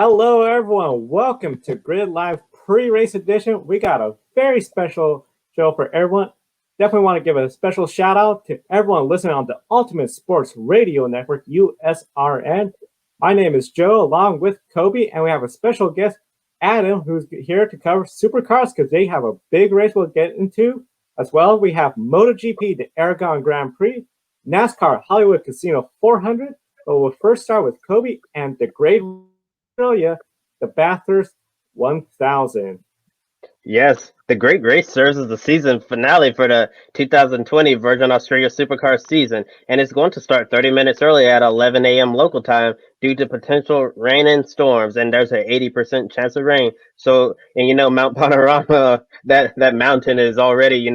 Hello, everyone. Welcome to Grid Live pre-race edition. We got a very special show for everyone. Definitely want to give a special shout out to everyone listening on the Ultimate Sports Radio Network, USRN. My name is Joe, along with Kobe, and we have a special guest, Adam, who's here to cover Supercars because they have a big race we'll get into. As well, we have MotoGP, the Aragon Grand Prix, NASCAR Hollywood Casino 400. But we'll first start with Kobe and the Great Australia, the Bathurst 1000. Yes, the Great Race serves as the season finale for the 2020 Virgin Australia Supercars season, and it's going to start 30 minutes early at 11 a.m. local time due to potential rain and storms, and there's an 80% chance of rain. So, and Mount Panorama, that mountain is already,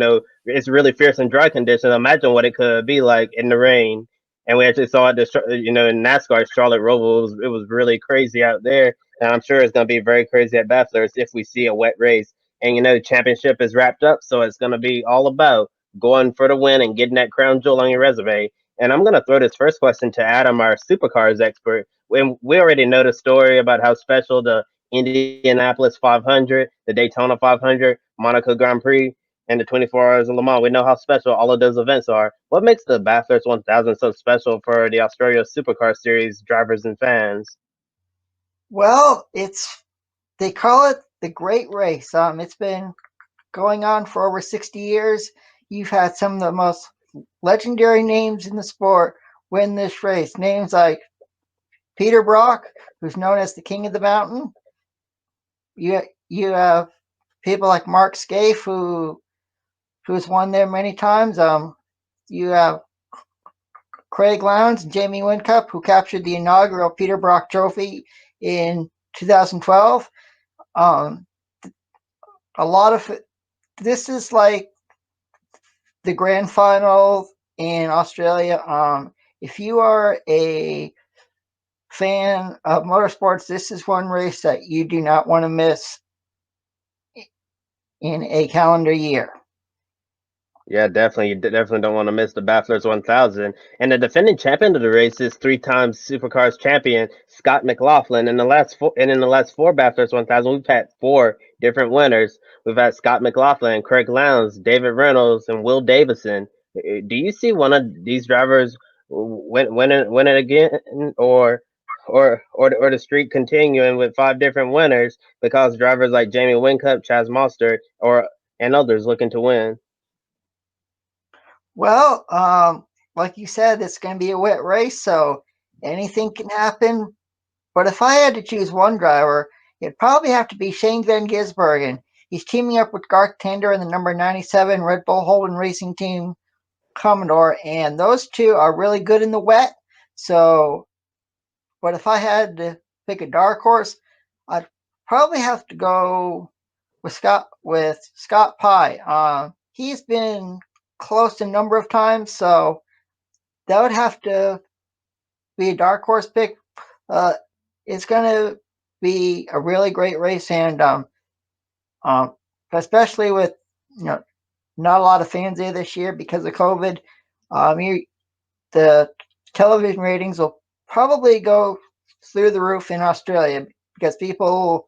it's really fierce and dry conditions. Imagine what it could be like in the rain. And we actually saw it, in NASCAR, Charlotte Roval. It was really crazy out there. And I'm sure it's going to be very crazy at Bathurst if we see a wet race. And championship is wrapped up, so it's going to be all about going for the win and getting that crown jewel on your resume. And I'm going to throw this first question to Adam, our supercars expert. When we already know the story about how special the Indianapolis 500, the Daytona 500, Monaco Grand Prix, and the 24 Hours of Le Mans. We know how special all of those events are. What makes the Bathurst 1000 so special for the Australia Supercar Series drivers and fans? Well, they call it the Great Race. It's been going on for over 60 years. You've had some of the most legendary names in the sport win this race. Names like Peter Brock, who's known as the King of the Mountain. You have people like Mark Scaife, who's won there many times. You have Craig Lowndes and Jamie Whincup, who captured the inaugural Peter Brock Trophy in 2012. A lot of this is like the grand final in Australia. If you are a fan of motorsports, this is one race that you do not want to miss in a calendar year. Yeah, definitely. You definitely don't want to miss the Bathurst 1000. And the defending champion of the race is three-time Supercars champion Scott McLaughlin. In the last four Bathurst 1000, we've had four different winners. We've had Scott McLaughlin, Craig Lowndes, David Reynolds, and Will Davison. Do you see one of these drivers win it again, or the streak continuing with five different winners because drivers like Jamie Whincup, Chaz Mostert, and others looking to win? Well, like you said, it's going to be a wet race, so anything can happen. But if I had to choose one driver, it'd probably have to be Shane Van Gisbergen. He's teaming up with Garth Tander in the number 97 Red Bull Holden Racing Team Commodore, and those two are really good in the wet. So, but if I had to pick a dark horse, I'd probably have to go with Scott Pye. He's been close a number of times, so that would have to be a dark horse pick. Uh, it's going to be a really great race, and um, especially with not a lot of fans there this year because of COVID. The television ratings will probably go through the roof in Australia because people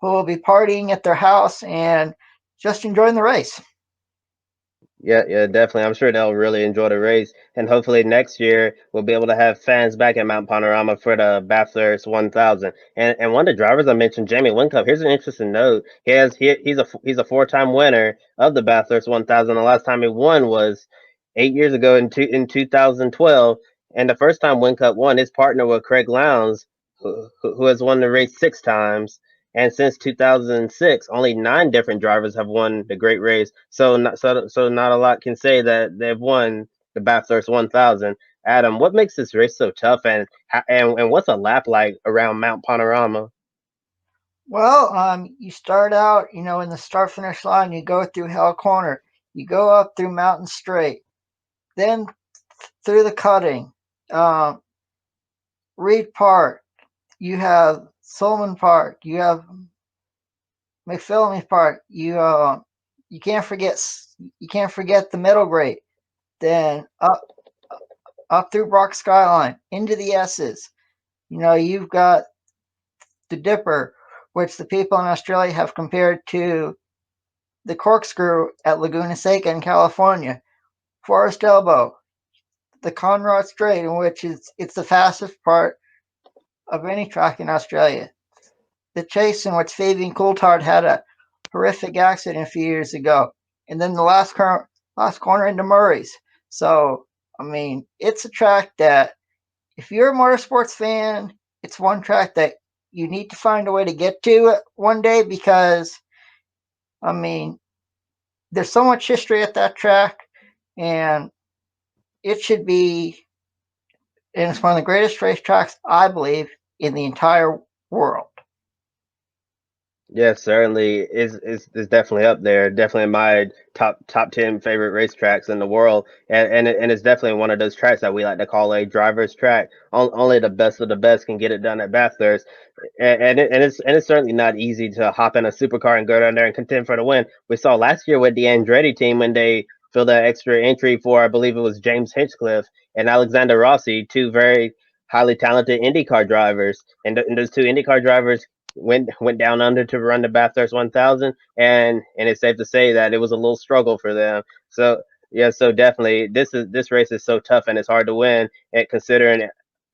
will be partying at their house and just enjoying the race. Yeah, definitely. I'm sure they'll really enjoy the race, and hopefully next year we'll be able to have fans back at Mount Panorama for the Bathurst 1000. And one of the drivers I mentioned, Jamie Whincup. Here's an interesting note. He's a four-time winner of the Bathurst 1000. The last time he won was 8 years ago in 2012, and the first time Whincup won, his partner was Craig Lowndes, who has won the race six times. And since 2006, only nine different drivers have won the Great Race. So not a lot can say that they've won the Bathurst 1000. Adam, what makes this race so tough, and what's a lap like around Mount Panorama? Well, you start out, in the start finish line, you go through Hell Corner, you go up through Mountain Straight, then through the cutting, um, Reed Park, you have Solomon Park, you have McPhillamy Park, you can't forget the middle grade, then up through Brock Skyline into the S's. You've got the Dipper, which the people in Australia have compared to the corkscrew at Laguna Seca in California, Forest Elbow, the Conrod Straight, in which it's the fastest part of any track in Australia, the Chase, in which Fabian Coulthard had a horrific accident a few years ago, and then the last corner into Murray's. So, I mean, it's a track that, if you're a motorsports fan, it's one track that you need to find a way to get to one day, because, I mean, there's so much history at that track, and it should be, and it's one of the greatest racetracks, I believe, in the entire world. Yeah, certainly is definitely up there. Definitely my top 10 favorite racetracks in the world, and it's definitely one of those tracks that we like to call a driver's track. Only the best of the best can get it done at Bathurst, and it's certainly not easy to hop in a supercar and go down there and contend for the win. We saw last year with the Andretti team when they filled that extra entry for, I believe it was James Hinchcliffe and Alexander Rossi, two very highly talented IndyCar drivers, and those two IndyCar drivers went down under to run the Bathurst 1000, and it's safe to say that it was a little struggle for them. So yeah, so definitely this race is so tough and it's hard to win. And considering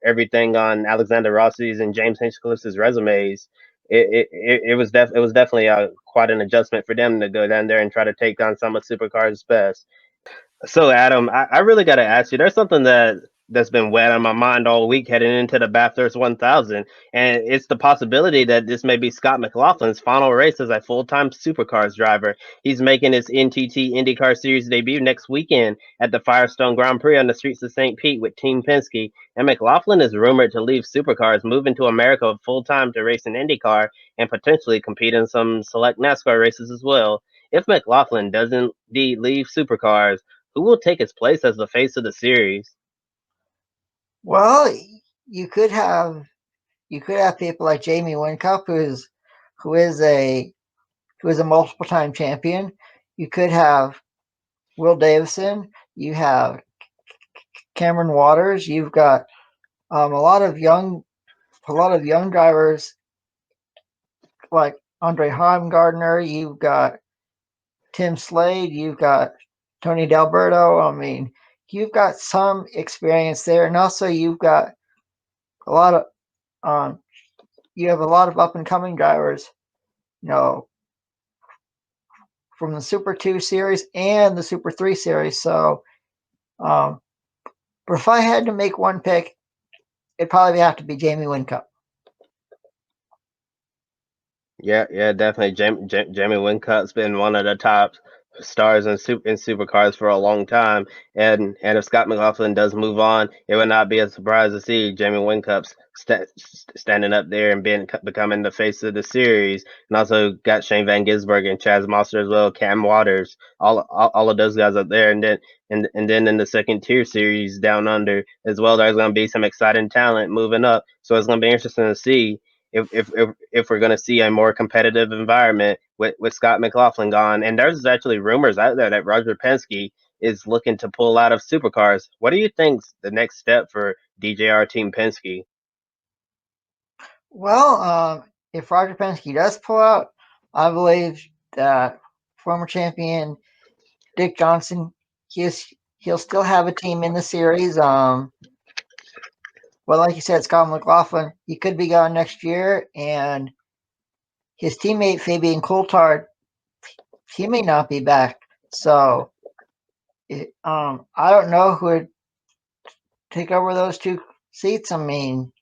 everything on Alexander Rossi's and James Hinchcliffe's resumes, it was definitely quite an adjustment for them to go down there and try to take on some of Supercars' best. So Adam, I really got to ask you. There's something that's been wet on my mind all week heading into the Bathurst 1000, and it's the possibility that this may be Scott McLaughlin's final race as a full-time Supercars driver. He's making his NTT IndyCar Series debut next weekend at the Firestone Grand Prix on the streets of St. Pete with Team Penske. And McLaughlin is rumored to leave Supercars, moving to America full-time to race in IndyCar and potentially compete in some select NASCAR races as well. If McLaughlin doesn't indeed leave Supercars, who will take his place as the face of the series? Well, you could have people like Jamie Whincup, who is a multiple time champion. You could have Will Davison. You have Cameron Waters. You've got a lot of young drivers like Andre Heimgardner. You've got Tim Slade. You've got Tony D'Alberto. I mean, you've got some experience there, and also you've got a lot of up and coming drivers. You know, from the Super 2 series and the Super 3 series. So, but if I had to make one pick, it'd probably have to be Jamie Whincup. Yeah, definitely. Jamie Whincup's been one of the top stars in supercars for a long time, and if Scott McLaughlin does move on, it would not be a surprise to see Jamie Whincup's standing up there and becoming the face of the series. And also got Shane Van Gisbergen and Chaz Monster as well, Cam Waters, all of those guys up there, and then in the second tier series down under as well, there's going to be some exciting talent moving up. So it's going to be interesting to see if we're going to see a more competitive environment with Scott McLaughlin gone. And there's actually rumors out there that Roger Penske is looking to pull out of supercars. What do you think's the next step for DJR Team Penske? Well, if Roger Penske does pull out, I believe that former champion Dick Johnson, he'll still have a team in the series. Well, like you said, Scott McLaughlin, he could be gone next year, and his teammate Fabian Coulthard, he may not be back. So, I don't know who would take over those two seats. I mean,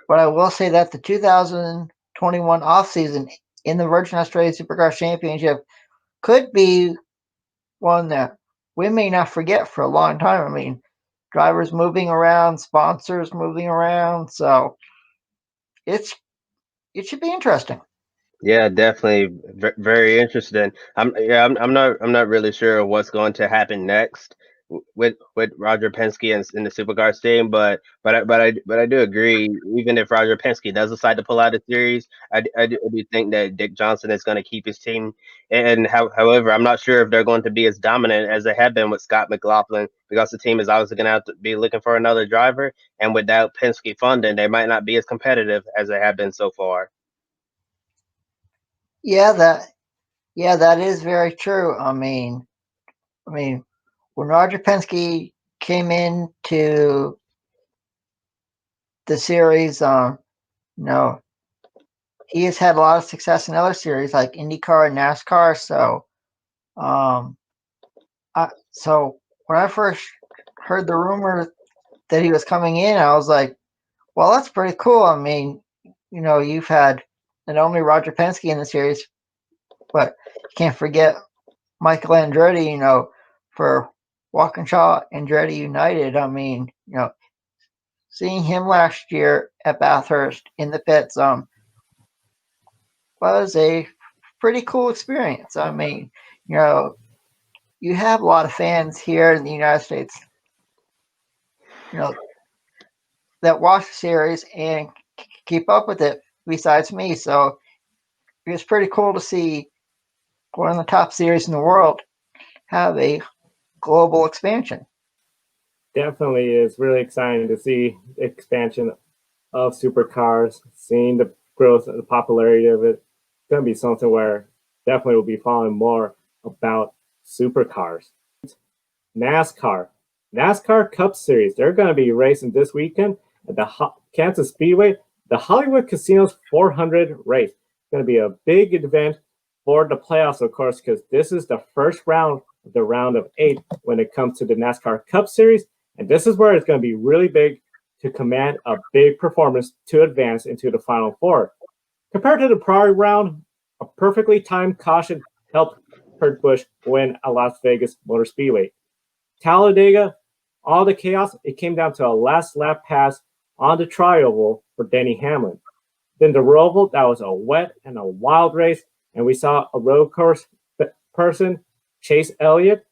but I will say that the 2021 offseason in the Virgin Australia Supercars Championship could be one that we may not forget for a long time. I mean, drivers moving around, sponsors moving around, so it should be interesting. Yeah, definitely very interesting. I'm not really sure what's going to happen next with Roger Penske and in the Supercars team, but I do agree. Even if Roger Penske does decide to pull out a series, I do think that Dick Johnson is going to keep his team. And however, I'm not sure if they're going to be as dominant as they have been with Scott McLaughlin because the team is obviously going to have to be looking for another driver. And without Penske funding, they might not be as competitive as they have been so far. Yeah, that is very true. I mean, when Roger Penske came into the series, no, he has had a lot of success in other series like IndyCar and NASCAR. So when I first heard the rumor that he was coming in, I was like, well, that's pretty cool. I mean, you've had not only Roger Penske in the series, but you can't forget Michael Andretti, for Walkinshaw Andretti United. I mean, seeing him last year at Bathurst in the pits was a pretty cool experience. I mean, you have a lot of fans here in the United States, that watch the series and keep up with it besides me. So it was pretty cool to see one of the top series in the world have a global expansion. Definitely is really exciting to see the expansion of supercars, seeing the growth and the popularity of it. It's going to be something where definitely will be following more about supercars. NASCAR Cup Series. They're going to be racing this weekend at the Kansas Speedway, the Hollywood Casinos 400 race. It's going to be a big event for the playoffs, of course, because this is the first round of the round of 8 when it comes to the NASCAR Cup Series. And this is where it's going to be really big to command a big performance to advance into the Final Four. Compared to the prior round, a perfectly timed caution helped Kurt Busch win at Las Vegas Motor Speedway. Talladega, all the chaos, it came down to a last lap pass on the tri-oval for Denny Hamlin. Then the Roval, that was a wet and a wild race, and we saw a road course person, Chase Elliott,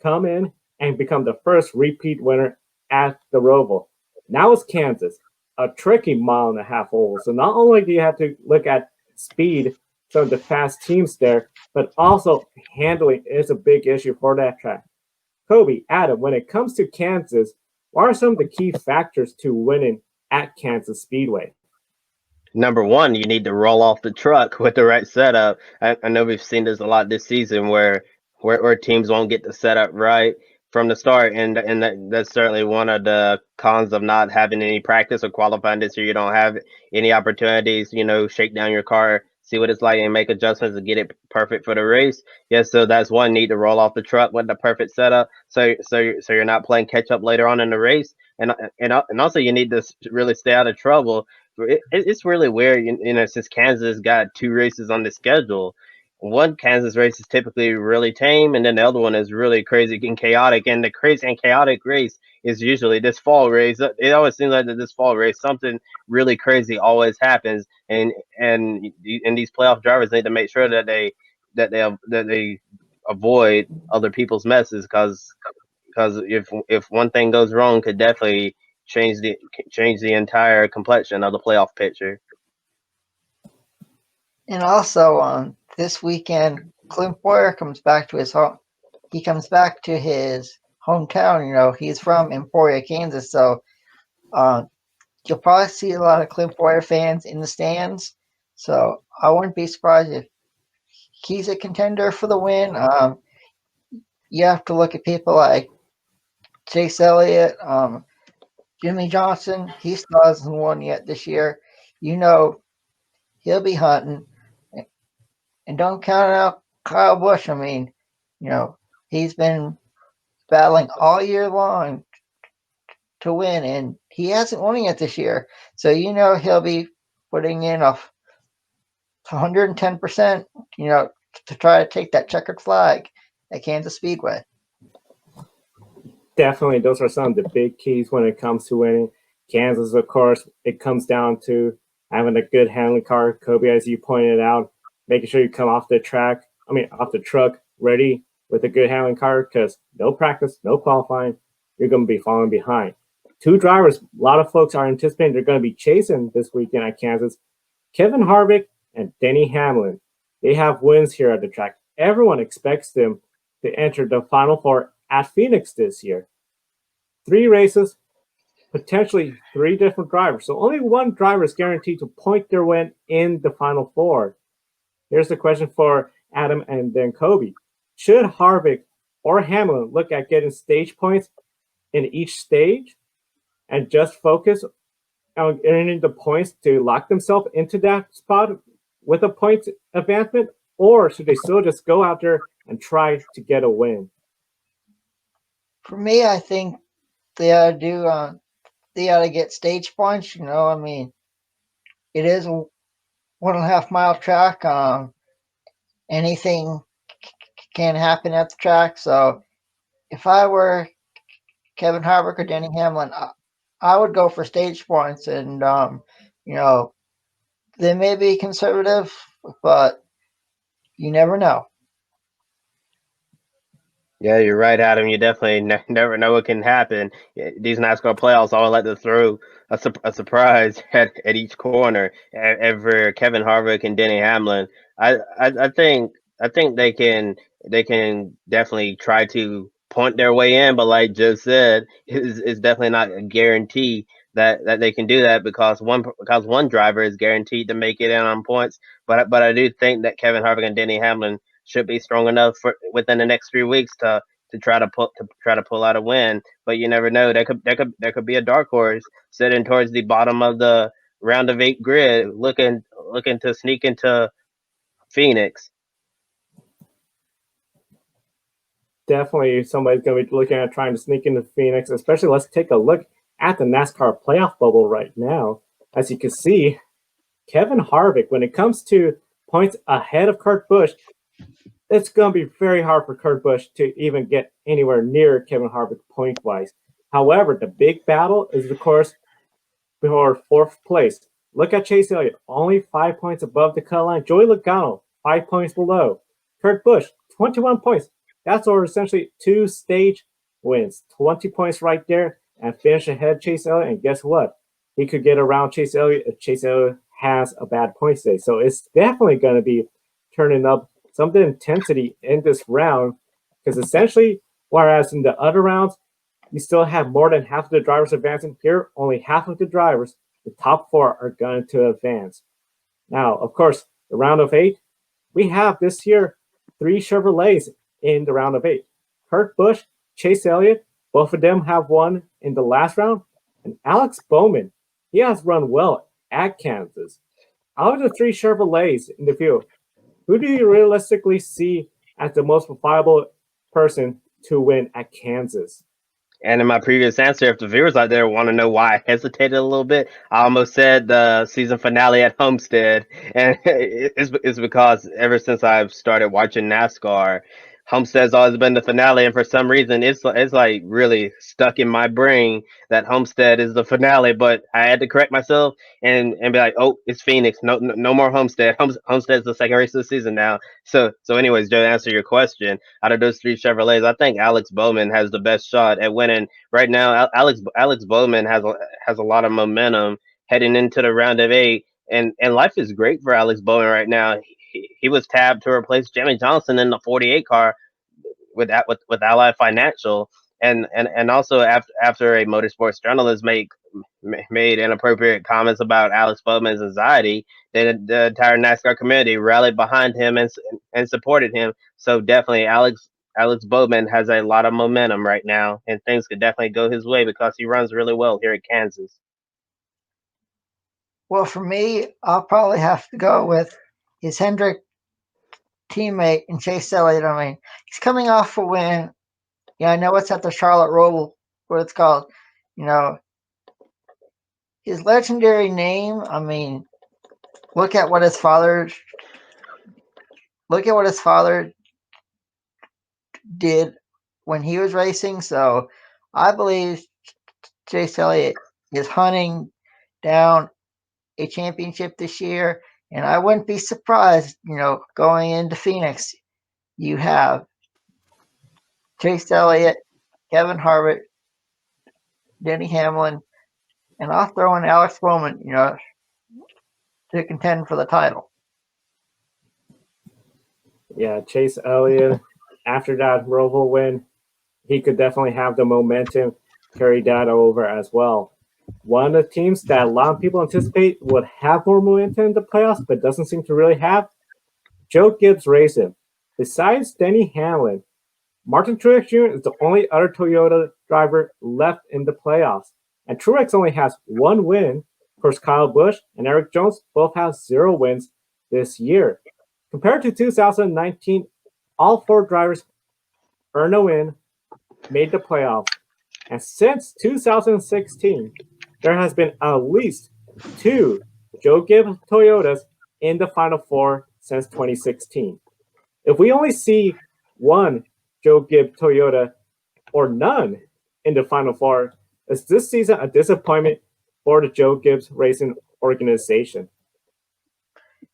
come in and become the first repeat winner at the Roval. Now it's Kansas, a tricky 1.5-mile oval. So not only do you have to look at speed, some of the fast teams there, but also handling is a big issue for that track. Kobe, Adam, when it comes to Kansas, what are some of the key factors to winning at Kansas Speedway? Number one, you need to roll off the truck with the right setup. I know we've seen this a lot this season where teams won't get the setup right from the start, and that's certainly one of the cons of not having any practice or qualifying this year. You don't have any opportunities, shake down your car, see what it's like, and make adjustments to get it perfect for the race. Yes, so that's one, need to roll off the truck with the perfect setup, so you're not playing catch up later on in the race, and also you need to really stay out of trouble. It's really weird, since Kansas got 2 races on the schedule. One Kansas race is typically really tame, and then the other one is really crazy and chaotic. And the crazy and chaotic race is usually this fall race. It always seems like this fall race, something really crazy always happens, and these playoff drivers need to make sure that they avoid other people's messes, because if one thing goes wrong, could definitely change the entire complexion of the playoff picture. And also, this weekend, Clint Boyer comes back to his home. He comes back to his hometown. He's from Emporia, Kansas. So you'll probably see a lot of Clint Boyer fans in the stands. So I wouldn't be surprised if he's a contender for the win. You have to look at people like Chase Elliott, Jimmy Johnson. He still hasn't won yet this year. He'll be hunting. And don't count out Kyle Busch. I mean, he's been battling all year long to win, and he hasn't won yet this year. So he'll be putting in 110%, to try to take that checkered flag at Kansas Speedway. Definitely, those are some of the big keys when it comes to winning. Kansas, of course, it comes down to having a good handling car. Kobe, as you pointed out, making sure you come off the truck ready with a good handling car, because no practice, no qualifying, you're going to be falling behind. 2 drivers, a lot of folks are anticipating they're going to be chasing this weekend at Kansas. Kevin Harvick and Denny Hamlin. They have wins here at the track. Everyone expects them to enter the Final Four at Phoenix this year. 3 races, potentially 3 different drivers. So only one driver is guaranteed to point their win in the Final Four. Here's the question for Adam and then Kobe. Should Harvick or Hamlin look at getting stage points in each stage and just focus on earning the points to lock themselves into that spot with a point advancement? Or should they still just go out there and try to get a win? For me, I think they ought to do. They ought to get stage points. I mean, it is a 1.5 mile track. Anything can happen at the track. So if I were Kevin Harvick or Denny Hamlin, I would go for stage points. And they may be conservative, but you never know. Yeah, you're right, Adam. You definitely never know what can happen. These NASCAR playoffs always like to throw a surprise at each corner. For Kevin Harvick and Denny Hamlin, I think they can definitely try to point their way in, but like Joe said, is definitely not a guarantee that they can do that because one driver is guaranteed to make it in on points. But I do think that Kevin Harvick and Denny Hamlin should be strong enough for within the next 3 weeks to try to pull out a win. But you never know. There could be a dark horse sitting towards the bottom of the round of 8 grid, looking to sneak into Phoenix. Definitely somebody's going to be looking at trying to sneak into Phoenix, especially let's take a look at the NASCAR playoff bubble right now. As you can see, Kevin Harvick, when it comes to points ahead of Kurt Busch, it's going to be very hard for Kurt Busch to even get anywhere near Kevin Harvick point-wise. However, the big battle is, of course, for 4th place. Look at Chase Elliott, only 5 points above the cut line. Joey Logano, 5 points below. Kurt Busch, 21 points. That's over essentially 2 stage wins. 20 points right there and finish ahead of Chase Elliott. And guess what? He could get around Chase Elliott if Chase Elliott has a bad point today. So it's definitely going to be turning up some of the intensity in this round because essentially, whereas in the other rounds, you still have more than half of the drivers advancing here, only half of the drivers, the top 4 are going to advance. Now, of course, the round of 8, we have this year 3 Chevrolets in the round of 8. Kurt Busch, Chase Elliott, both of them have won in the last round. And Alex Bowman, he has run well at Kansas. Out of the 3 Chevrolets in the field, who do you realistically see as the most viable person to win at Kansas? And in my previous answer, if the viewers out there want to know why I hesitated a little bit, I almost said the season finale at Homestead, and it's because ever since I've started watching NASCAR, Homestead's always been the finale, and for some reason, it's like really stuck in my brain that Homestead is the finale. But I had to correct myself and be like, oh, it's Phoenix. No more Homestead. Homestead's the second race of the season now. So anyways, Joe, to answer your question, out of those 3 Chevrolets, I think Alex Bowman has the best shot at winning right now. Alex Bowman has a lot of momentum heading into the round of 8, and life is great for Alex Bowman right now. He was tabbed to replace Jimmy Johnson in the 48 car with Ally Financial, and also after a motorsports journalist made inappropriate comments about Alex Bowman's anxiety, the entire NASCAR community rallied behind him and supported him. So definitely, Alex Bowman has a lot of momentum right now, and things could definitely go his way because he runs really well here at Kansas. Well, for me, I'll probably have to go with his Hendrick teammate and Chase Elliott. I mean, he's coming off a win. Yeah, I know it's at the Charlotte Roval, what it's called. His legendary name. I mean, look at what his father did when he was racing. So I believe Chase Elliott is hunting down a championship this year, and I wouldn't be surprised, going into Phoenix, you have Chase Elliott, Kevin Harvick, Denny Hamlin, and I'll throw in Alex Bowman, to contend for the title. Yeah, Chase Elliott, after that Roval win, he could definitely have the momentum carry that over as well. One of the teams that a lot of people anticipate would have more momentum in the playoffs, but doesn't seem to really have, Joe Gibbs Racing. Besides Denny Hamlin, Martin Truex Jr. is the only other Toyota driver left in the playoffs. And Truex only has one win. Of course, Kyle Busch and Eric Jones both have 0 wins this year. Compared to 2019, all 4 drivers earned a win, made the playoffs. And since 2016, there has been at least 2 Joe Gibbs Toyotas in the Final Four since 2016. If we only see one Joe Gibbs Toyota or none in the Final Four, is this season a disappointment for the Joe Gibbs Racing organization?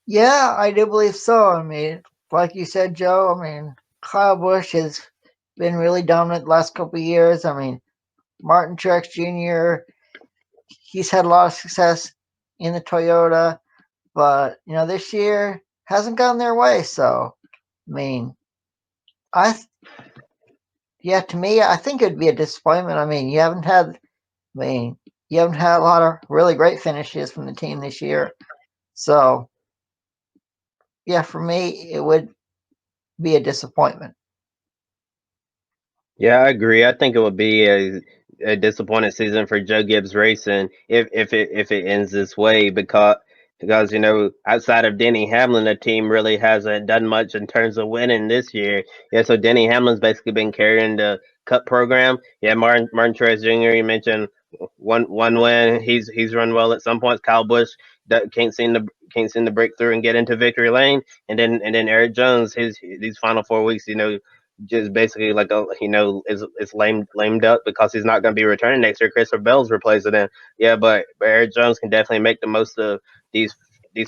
Yeah, I do believe so. I mean, like you said, Joe, I mean, Kyle Busch has been really dominant the last couple of years. I mean, Martin Truex Jr., he's had a lot of success in the Toyota, but, this year hasn't gone their way. So, I mean, to me, I think it'd be a disappointment. I mean, you haven't had a lot of really great finishes from the team this year. So, yeah, for me, it would be a disappointment. Yeah, I agree. I think it would be a disappointing season for Joe Gibbs Racing if it ends this way because outside of Denny Hamlin, the team really hasn't done much in terms of winning this year. Yeah, so Denny Hamlin's basically been carrying the Cup program. Yeah, Martin Truex Jr. You mentioned one win. He's run well at some points. Kyle Busch can't seem to break through and get into victory lane, and then Eric Jones these final 4 weeks, just basically like is lamed up because he's not going to be returning next year. Christopher Bell's replacing him. Yeah, but Eric Jones can definitely make the most of these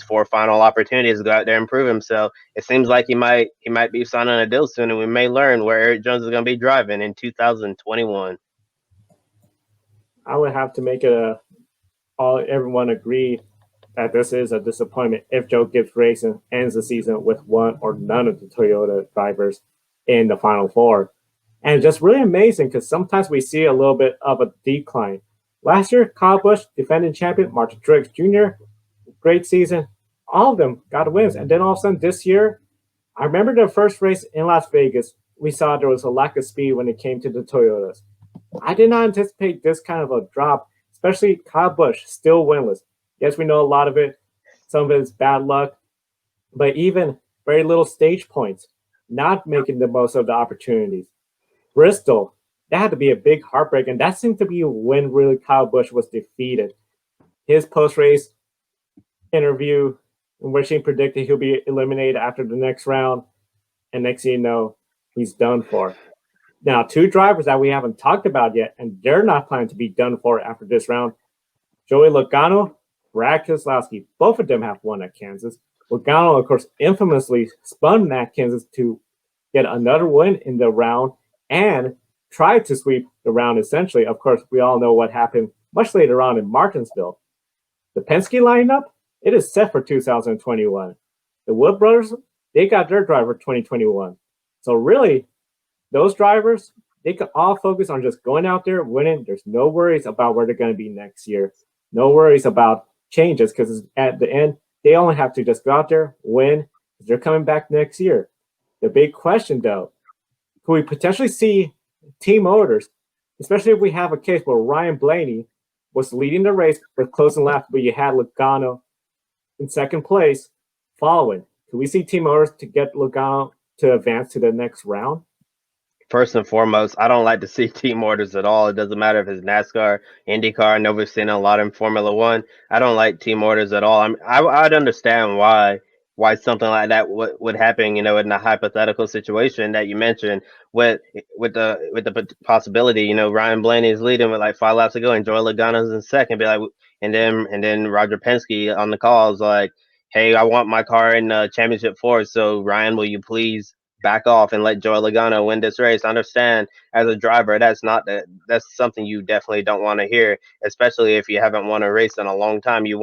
4 final opportunities to go out there and prove himself. It seems like he might be signing a deal soon, and we may learn where Eric Jones is going to be driving in 2021. I would have to make everyone agree that this is a disappointment if Joe Gibbs Racing ends the season with one or none of the Toyota drivers in the Final Four. And it's just really amazing because sometimes we see a little bit of a decline. Last year, Kyle Busch, defending champion, Martin Truex Jr., great season. All of them got wins. And then all of a sudden this year, I remember the first race in Las Vegas, we saw there was a lack of speed when it came to the Toyotas. I did not anticipate this kind of a drop, especially Kyle Busch, still winless. Yes, we know a lot of it. Some of it is bad luck, but even very little stage points, not making the most of the opportunities. Bristol, that had to be a big heartbreak, and that seemed to be when really Kyle Busch was defeated. His post-race interview in which he predicted he'll be eliminated after the next round, and next thing you know, he's done for. Now, 2 drivers that we haven't talked about yet, and they're not planning to be done for after this round. Joey Logano, Brad Keselowski, both of them have won at Kansas. Logano, of course, infamously spun at Kansas to get another win in the round and tried to sweep the round essentially. Of course, we all know what happened much later on in Martinsville. The Penske lineup, it is set for 2021. The Wood brothers, they got their driver 2021. So really, those drivers, they can all focus on just going out there, winning. There's no worries about where they're going to be next year. No worries about changes because at the end, they only have to just go out there, win. They're coming back next year. The big question, though, could we potentially see team orders, especially if we have a case where Ryan Blaney was leading the race for closing lap, but you had Logano in second place following. Could we see team orders to get Logano to advance to the next round? First and foremost, I don't like to see team orders at all. It doesn't matter if it's NASCAR, IndyCar. I know we've seen a lot in Formula One. I don't like team orders at all. I'd understand why something like that would happen. In a hypothetical situation that you mentioned, with the possibility. Ryan Blaney is leading with like 5 laps to go, and Joey Logano's in second. Be like, and then Roger Penske on the call is like, "Hey, I want my car in championship 4. So Ryan, will you please back off and let Joey Logano win this race?" I understand as a driver, that's something you definitely don't want to hear, especially if you haven't won a race in a long time. You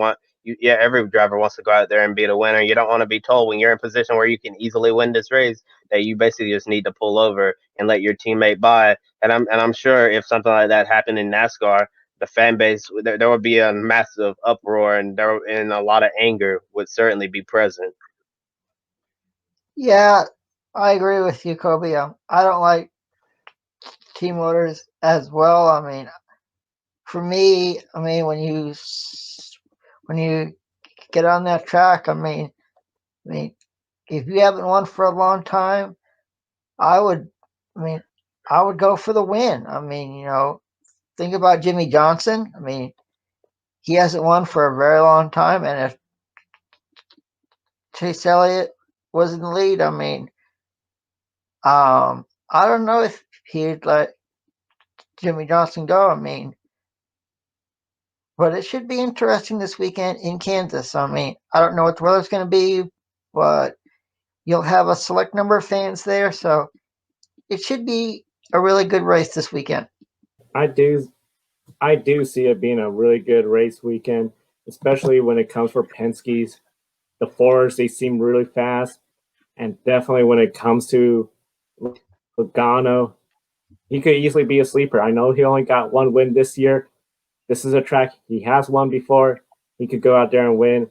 every driver wants to go out there and be the winner. You don't want to be told when you're in a position where you can easily win this race that you basically just need to pull over and let your teammate by. And I'm sure if something like that happened in NASCAR, the fan base, there would be a massive uproar, and a lot of anger would certainly be present. Yeah, I agree with you, Kobe. I don't like team motors as well. I mean, for me, I mean, when you get on that track, I mean, if you haven't won for a long time, I would, I mean, I would go for the win. I mean, think about Jimmy Johnson. I mean, he hasn't won for a very long time, and if Chase Elliott was in the lead, I mean, I don't know if he'd let Jimmy Johnson go. I mean, but it should be interesting this weekend in Kansas. I mean, I don't know what the weather's going to be, but you'll have a select number of fans there, so it should be a really good race this weekend. I do see it being a really good race weekend, especially when it comes for Penske's. The Fords, they seem really fast, and definitely when it comes to Logano, he could easily be a sleeper. I know he only got one win this year. This is a track he has won before. He could go out there and win.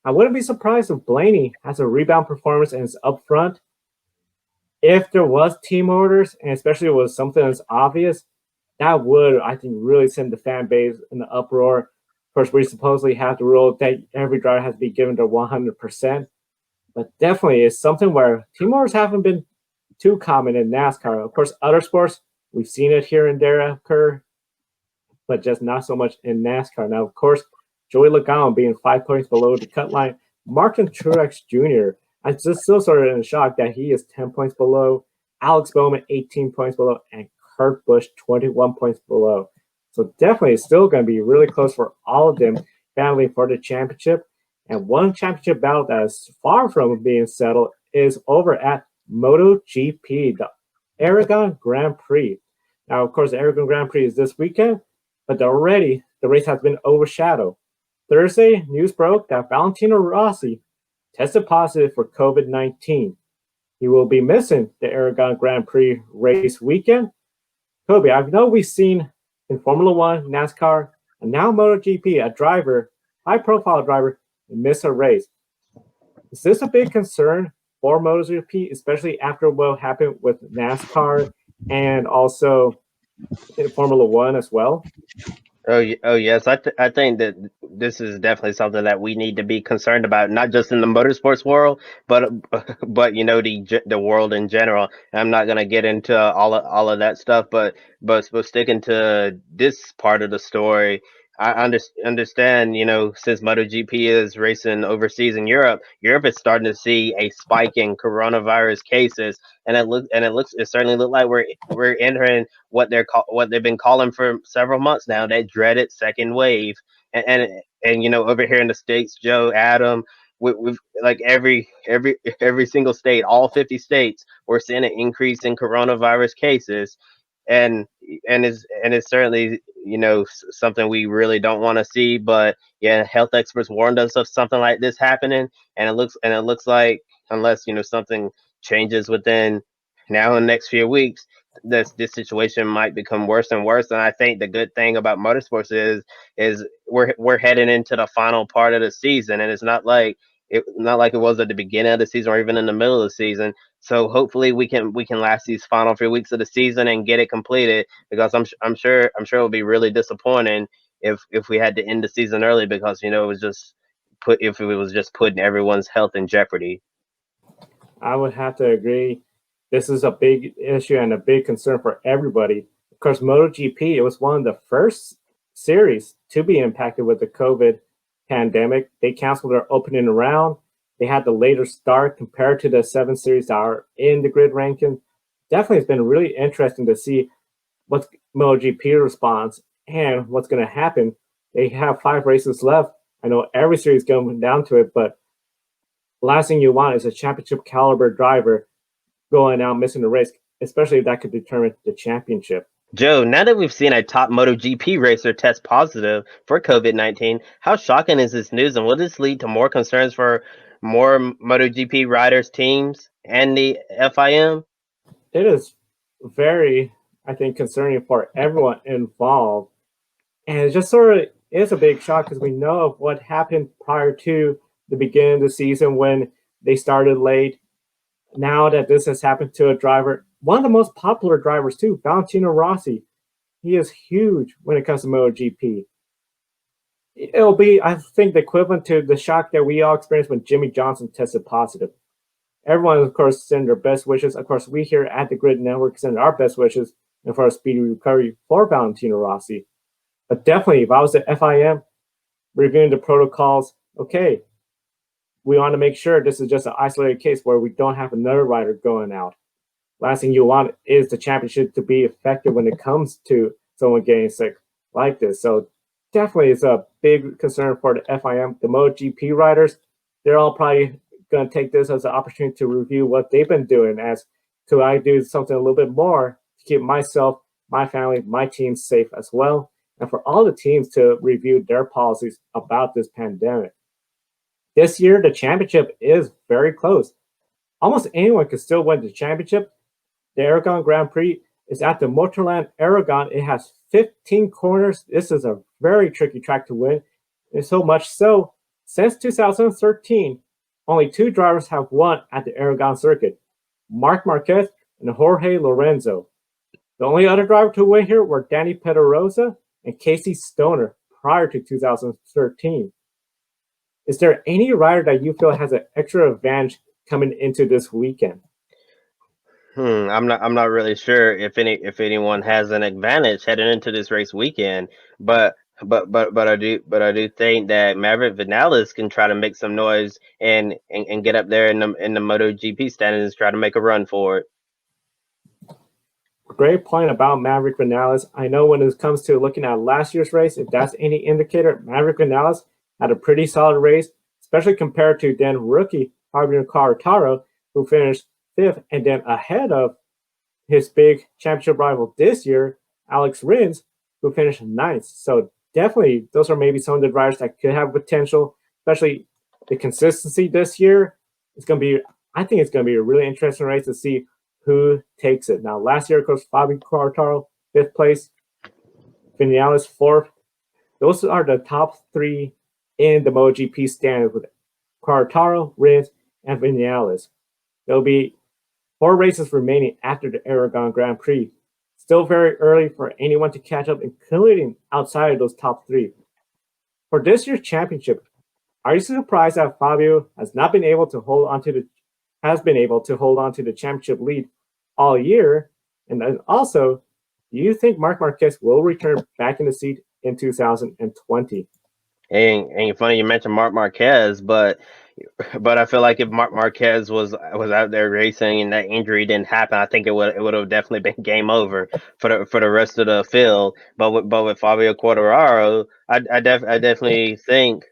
I wouldn't be surprised if Blaney has a rebound performance and is up front. If there was team orders, and especially if it was something that's obvious, that would, I think, really send the fan base in the uproar. Of course, we supposedly have the rule that every driver has to be given their 100%, but definitely it's something where team orders haven't been too common in NASCAR. Of course, other sports, we've seen it here and there occur, but just not so much in NASCAR. Now, of course, Joey Logano being 5 points below the cut line, Martin Truex Jr., I'm just still sort of in shock that he is 10 points below, Alex Bowman 18 points below, and Kurt Busch 21 points below. So definitely it's still going to be really close for all of them battling for the championship. And one championship battle that is far from being settled is over at MotoGP, the Aragon Grand Prix. Now, of course, the Aragon Grand Prix is this weekend, but already the race has been overshadowed. Thursday, news broke that Valentino Rossi tested positive for COVID-19. He will be missing the Aragon Grand Prix race weekend. Kobe, I know we've seen in Formula One, NASCAR, and now MotoGP, a driver, high-profile driver, miss a race. Is this a big concern for MotoGP, especially after what happened with NASCAR and also in Formula One as well? Oh yes, I think that this is definitely something that we need to be concerned about, not just in the motorsports world, but the world in general. I'm not gonna get into all of that stuff, but sticking to this part of the story, I understand. Since MotoGP is racing overseas in Europe, Europe is starting to see a spike in coronavirus cases, and it certainly look like we're entering what they've been calling for several months now, that dreaded second wave. And over here in the States, Joe, Adam, we've like every single state, all 50 states, we're seeing an increase in coronavirus cases, and it's certainly something we really don't want to see. But yeah, health experts warned us of something like this happening, and it looks like, unless something changes within now in the next few weeks, this situation might become worse and worse. And I think the good thing about motorsports is we're heading into the final part of the season, and it's not like it was at the beginning of the season or even in the middle of the season. So hopefully we can last these final few weeks of the season and get it completed, because I'm sure it would be really disappointing if we had to end the season early, because it was just putting everyone's health in jeopardy. I would have to agree. This is a big issue and a big concern for everybody. Of course, MotoGP, it was one of the first series to be impacted with the COVID pandemic. They canceled their opening round. They had the later start compared to the 7 series that are in the grid ranking. Definitely, it's been really interesting to see what's MotoGP response and what's going to happen. They have 5 races left. I know every series going down to it, but the last thing you want is a championship caliber driver going out missing a race, especially if that could determine the championship. Joe, now that we've seen a top MotoGP racer test positive for COVID-19, how shocking is this news, and will this lead to more concerns for more MotoGP riders, teams, and the FIM? It is very, I think, concerning for everyone involved. And it just sort of is a big shock because we know of what happened prior to the beginning of the season when they started late. Now that this has happened to a driver, one of the most popular drivers too, Valentino Rossi. He is huge when it comes to MotoGP. It'll be, I think, the equivalent to the shock that we all experienced when Jimmy Johnson tested positive. Everyone, of course, send their best wishes. Of course, we here at the Grid Network send our best wishes and for a speedy recovery for Valentino Rossi. But definitely, if I was the FIM reviewing the protocols, okay, we want to make sure this is just an isolated case where we don't have another rider going out. Last thing you want is the championship to be effective when it comes to someone getting sick like this. So definitely it's a big concern for the FIM. The MotoGP riders, they're all probably going to take this as an opportunity to review what they've been doing as to I do something a little bit more to keep myself, my family, my team safe as well. And for all the teams to review their policies about this pandemic. This year, the championship is very close. Almost anyone can still win the championship. The Aragon Grand Prix is at the Motorland Aragon. It has 15 corners. This is a very tricky track to win. And so much so, since 2013, only 2 drivers have won at the Aragon circuit, Marc Marquez and Jorge Lorenzo. The only other driver to win here were Danny Pedrosa and Casey Stoner prior to 2013. Is there any rider that you feel has an extra advantage coming into this weekend? I'm not really sure if anyone has an advantage heading into this race weekend, but I do think that Maverick Vinales can try to make some noise and get up there in the MotoGP standings, try to make a run for it. Great point about Maverick Vinales. I know when it comes to looking at last year's race, if that's any indicator, Maverick Vinales had a pretty solid race, especially compared to then rookie Harvick Quartararo, who finished 5th, and then ahead of his big championship rival this year, Alex Rins, who finished 9th. So definitely, those are maybe some of the drivers that could have potential, especially the consistency this year. I think it's going to be a really interesting race to see who takes it. Now, last year, of course, Fabio Quartararo, 5th place, Vinales, 4th. Those are the top 3 in the MotoGP standings with Quartararo, Rins, and Vinales. There'll be 4 races remaining after the Aragon Grand Prix. Still very early for anyone to catch up, including outside of those top 3. For this year's championship, are you surprised that Fabio has been able to hold on to the championship lead all year? And then also, do you think Marc Marquez will return back in the seat in 2020? Ain't funny you mentioned Marc Marquez, but I feel like if Marc Marquez was out there racing and that injury didn't happen, I think it would have definitely been game over for the rest of the field. But with Fabio Quartararo, I definitely think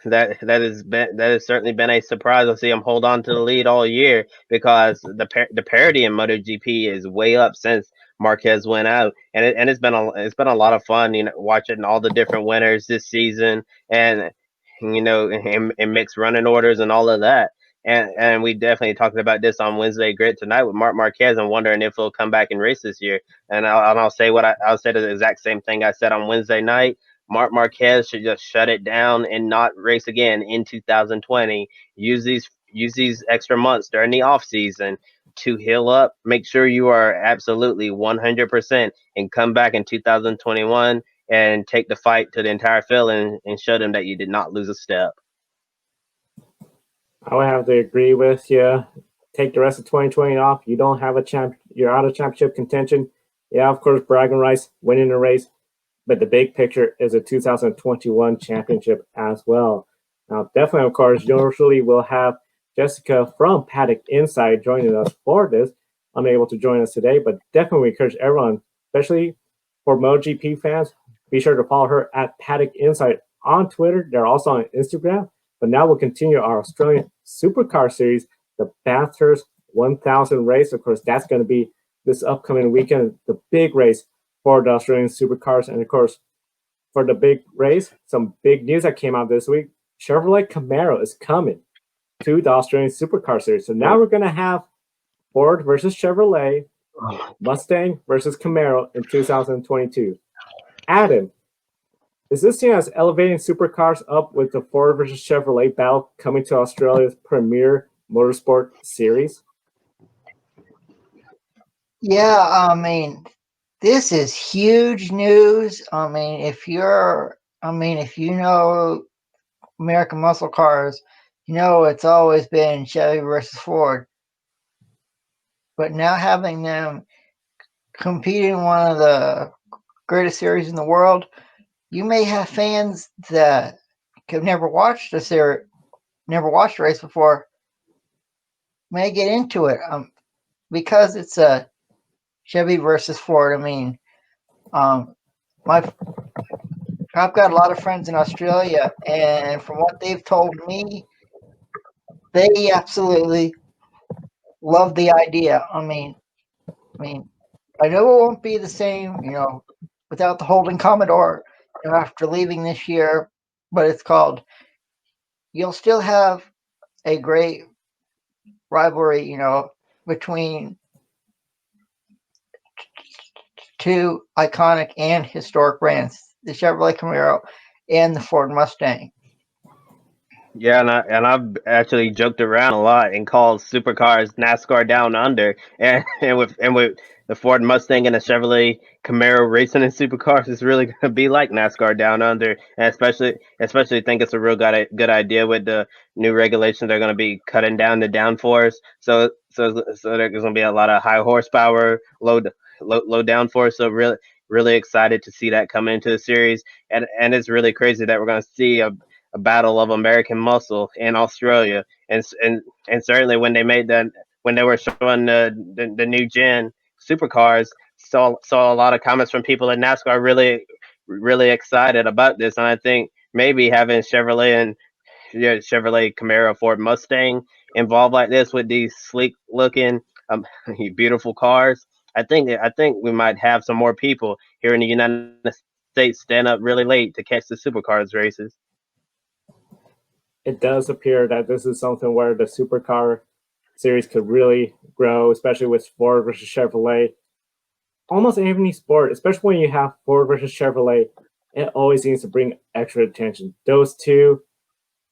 that has certainly been a surprise to see him hold on to the lead all year, because the parity in MotoGP is way up since Marquez went out, and it's been a lot of fun, watching all the different winners this season, and in mixed running orders and all of that. And we definitely talked about this on Wednesday Grid tonight with Marc Marquez and wondering if he'll come back and race this year. And I'll say I'll say the exact same thing I said on Wednesday night. Marc Marquez should just shut it down and not race again in 2020. Use these extra months during the off season to heal up. Make sure you are absolutely 100% and come back in 2021 and take the fight to the entire field and show them that you did not lose a step. I would have to agree with you. Take the rest of 2020 off. You don't have you're out of championship contention. Yeah, of course, bragging rights, winning the race, but the big picture is a 2021 championship as well. Now, definitely, of course, usually we'll have Jessica from Paddock Inside joining us for this. Unable to join us today, but definitely encourage everyone, especially for MotoGP fans, be sure to follow her at Paddock Inside on Twitter. They're also on Instagram. But now we'll continue our Australian Supercar series, the Bathurst 1000 race. Of course, that's going to be this upcoming weekend, the big race for the Australian Supercars. And of course, for the big race, some big news that came out this week. Chevrolet Camaro is coming to the Australian Supercar Series. So now we're going to have Ford versus Chevrolet, Mustang versus Camaro in 2022. Adam, is this seen as elevating supercars up with the Ford versus Chevrolet battle coming to Australia's premier motorsport series? Yeah, I mean, this is huge news. If you know American muscle cars, you know it's always been Chevy versus Ford. But now having them compete in one of the greatest series in the world, you may have fans that have never watched a race before, may get into it because it's a Chevy versus Ford. I've got a lot of friends in Australia, and from what they've told me, they absolutely love the idea. I know it won't be the same, without the Holden Commodore, after leaving this year, but you'll still have a great rivalry, between two iconic and historic brands, the Chevrolet Camaro and the Ford Mustang. Yeah, and I've actually joked around a lot and called supercars NASCAR Down Under, and with the Ford Mustang and the Chevrolet Camaro racing in supercars, it's really gonna be like NASCAR Down Under, and especially think it's a real good idea with the new regulations. They're gonna be cutting down the downforce, so there's gonna be a lot of high horsepower, low downforce. So really excited to see that come into the series, and it's really crazy that we're gonna see a battle of American muscle in Australia, and certainly when they were showing the new gen supercars, saw a lot of comments from people in NASCAR really excited about this, and I think maybe having Chevrolet Camaro Ford Mustang involved like this with these sleek looking beautiful cars, I think we might have some more people here in the United States stand up really late to catch the supercars races. It does appear that this is something where the supercar series could really grow, especially with Ford versus Chevrolet. Almost any sport, especially when you have Ford versus Chevrolet, it always seems to bring extra attention. Those two,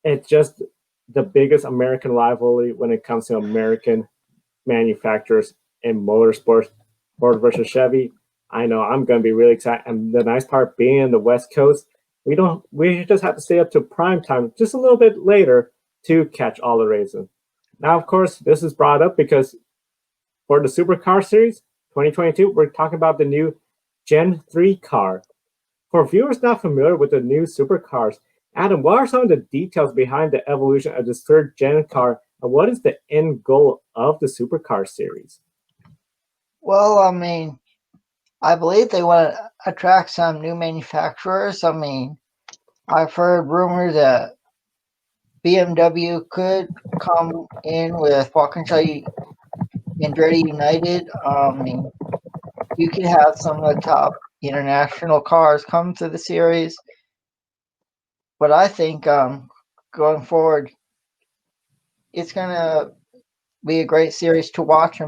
it's just the biggest American rivalry when it comes to American manufacturers in motorsports. Ford versus Chevy. I know I'm going to be really excited. And the nice part being in the West Coast, we just have to stay up to prime time just a little bit later to catch all the races. Now, of course, this is brought up because for the Supercar Series 2022, we're talking about the new Gen 3 car. For viewers not familiar with the new supercars, Adam, what are some of the details behind the evolution of this third gen car, and what is the end goal of the Supercar Series? Well, I believe they want to attract some new manufacturers. I've heard rumors that BMW could come in with Walkinshaw Andretti United. You could have some of the top international cars come to the series. But I think going forward, it's going to be a great series to watch.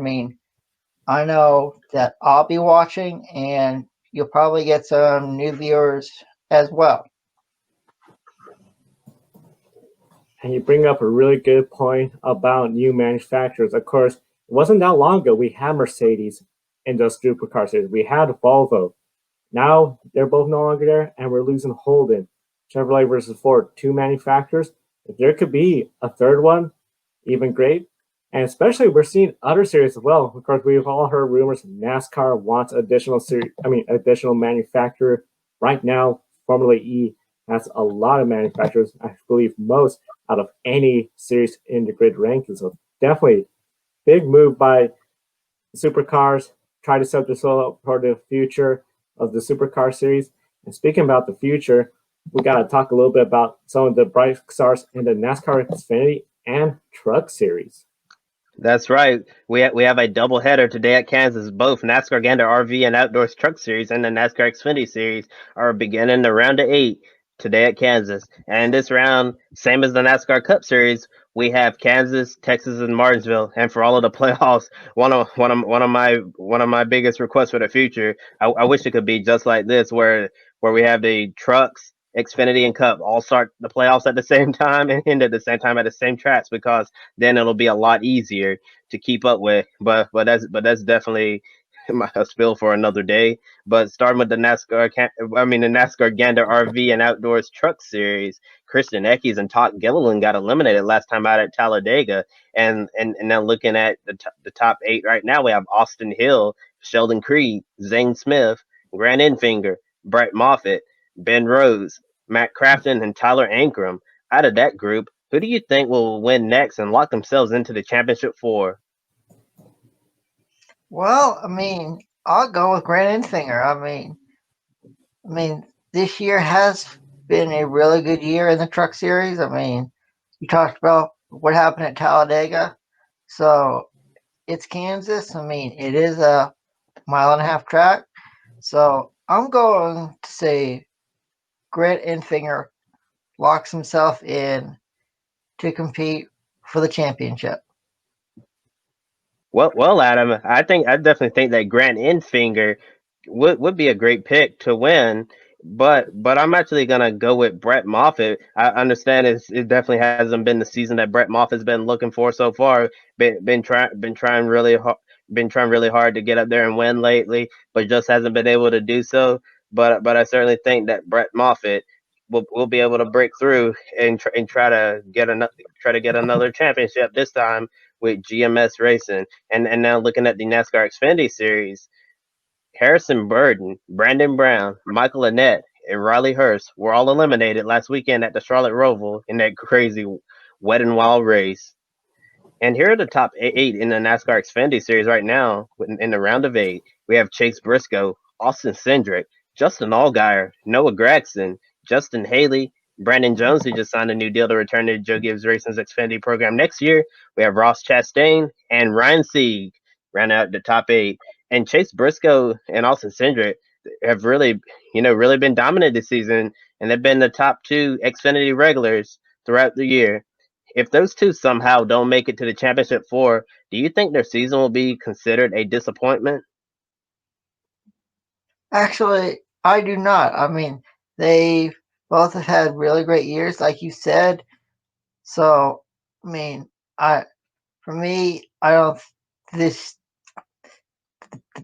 I know that I'll be watching, and you'll probably get some new viewers as well. And you bring up a really good point about new manufacturers. Of course, it wasn't that long ago we had Mercedes in the Supercar Series. We had Volvo. Now they're both no longer there, and we're losing Holden. Chevrolet versus Ford, two manufacturers. If there could be a third one, even great. And especially we're seeing other series as well. Of course, we've all heard rumors NASCAR wants additional manufacturer. Right now, Formula E has a lot of manufacturers. I believe most out of any series in the grid rankings. So definitely big move by Supercars. Try to set this all up for the future of the Supercar Series. And speaking about the future, we got to talk a little bit about some of the bright stars in the NASCAR Xfinity and Truck Series. That's right. We have a doubleheader today at Kansas. Both NASCAR Gander RV and Outdoors Truck Series and the NASCAR Xfinity Series are beginning the round of 8 today at Kansas. And this round, same as the NASCAR Cup Series, we have Kansas, Texas, and Martinsville. And for all of the playoffs, one of my biggest requests for the future, I wish it could be just like this, where we have the trucks, Xfinity, and Cup all start the playoffs at the same time and end at the same time at the same tracks, because then it'll be a lot easier to keep up with. But that's definitely a spill for another day. But starting with the the NASCAR Gander RV and Outdoors Truck Series, Christian Eckes and Todd Gilliland got eliminated last time out at Talladega, and now looking at the top 8 right now, we have Austin Hill, Sheldon Creed, Zane Smith, Grant Enfinger, Brett Moffitt, Ben Rose, Matt Crafton, and Tyler Ankrum. Out of that group, who do you think will win next and lock themselves into the championship four? Well, I'll go with Grant Enfinger. This year has been a really good year in the Truck Series. You talked about what happened at Talladega, so it's Kansas. It is a mile and a half track, so I'm going to say Grant Enfinger locks himself in to compete for the championship. Well, Adam, I definitely think that Grant Enfinger would be a great pick to win. But I'm actually gonna go with Brett Moffitt. I understand it definitely hasn't been the season that Brett Moffitt's been looking for so far. Been trying really hard to get up there and win lately, but just hasn't been able to do so. But I certainly think that Brett Moffitt will be able to break through and try to get another championship, this time with GMS Racing. And now looking at the NASCAR Xfinity Series, Harrison Burton, Brandon Brown, Michael Annett, and Riley Hurst were all eliminated last weekend at the Charlotte Roval in that crazy wet and wild race. And here are the top 8 in the NASCAR Xfinity Series right now. In the round of 8, we have Chase Briscoe, Austin Cindric, Justin Allgaier, Noah Gragson, Justin Haley, Brandon Jones, who just signed a new deal to return to Joe Gibbs Racing's Xfinity program next year. We have Ross Chastain and Ryan Sieg round out the top 8. And Chase Briscoe and Austin Cindric have really been dominant this season, and they've been the top 2 Xfinity regulars throughout the year. If those two somehow don't make it to the championship four, do you think their season will be considered a disappointment? Actually, I do not. They both have had really great years, like you said. So, I mean, I for me, I don't this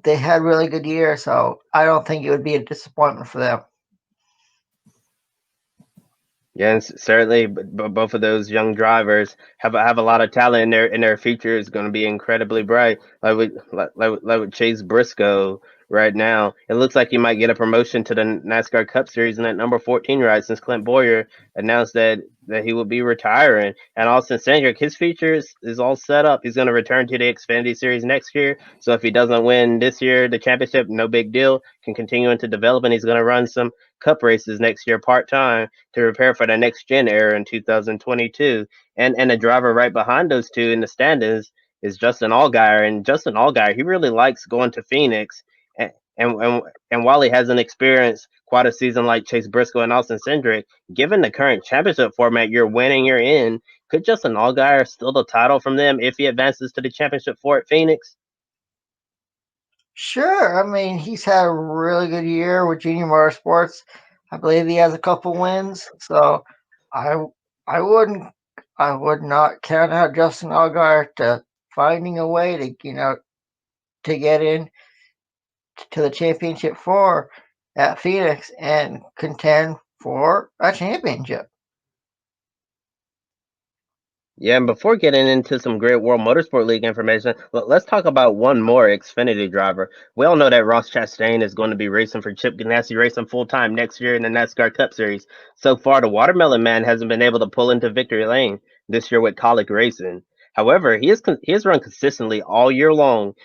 they had really good years, so I don't think it would be a disappointment for them. Yes, certainly. But both of those young drivers have a lot of talent, and their future is going to be incredibly bright. Like with Chase Briscoe right now, it looks like he might get a promotion to the NASCAR Cup Series in that number 14 ride, since Clint Boyer announced that he will be retiring. And Austin Cindric, his future is all set up. He's going to return to the Xfinity Series next year. So if he doesn't win this year the championship, no big deal. Can continue into development. He's going to run some Cup races next year part time to prepare for the next gen era in 2022. And the driver right behind those two in the standings is Justin Allgaier. And Justin Allgaier, he really likes going to Phoenix. And, and while he hasn't experienced quite a season like Chase Briscoe and Austin Cindric, given the current championship format, you're winning, you're in. Could Justin Allgaier steal the title from them if he advances to the championship four at Phoenix? Sure, he's had a really good year with Junior Motorsports. I believe he has a couple wins, so I I wouldn't I would not count out Justin Allgaier to finding a way to to get in to the championship four at Phoenix and contend for a championship. Yeah, and before getting into some great World Motorsport League information, let's talk about one more Xfinity driver. We all know that Ross Chastain is going to be racing for Chip Ganassi Racing full time next year in the NASCAR Cup Series. So far, the Watermelon Man hasn't been able to pull into victory lane this year with Colic Racing. However, he has run consistently all year long,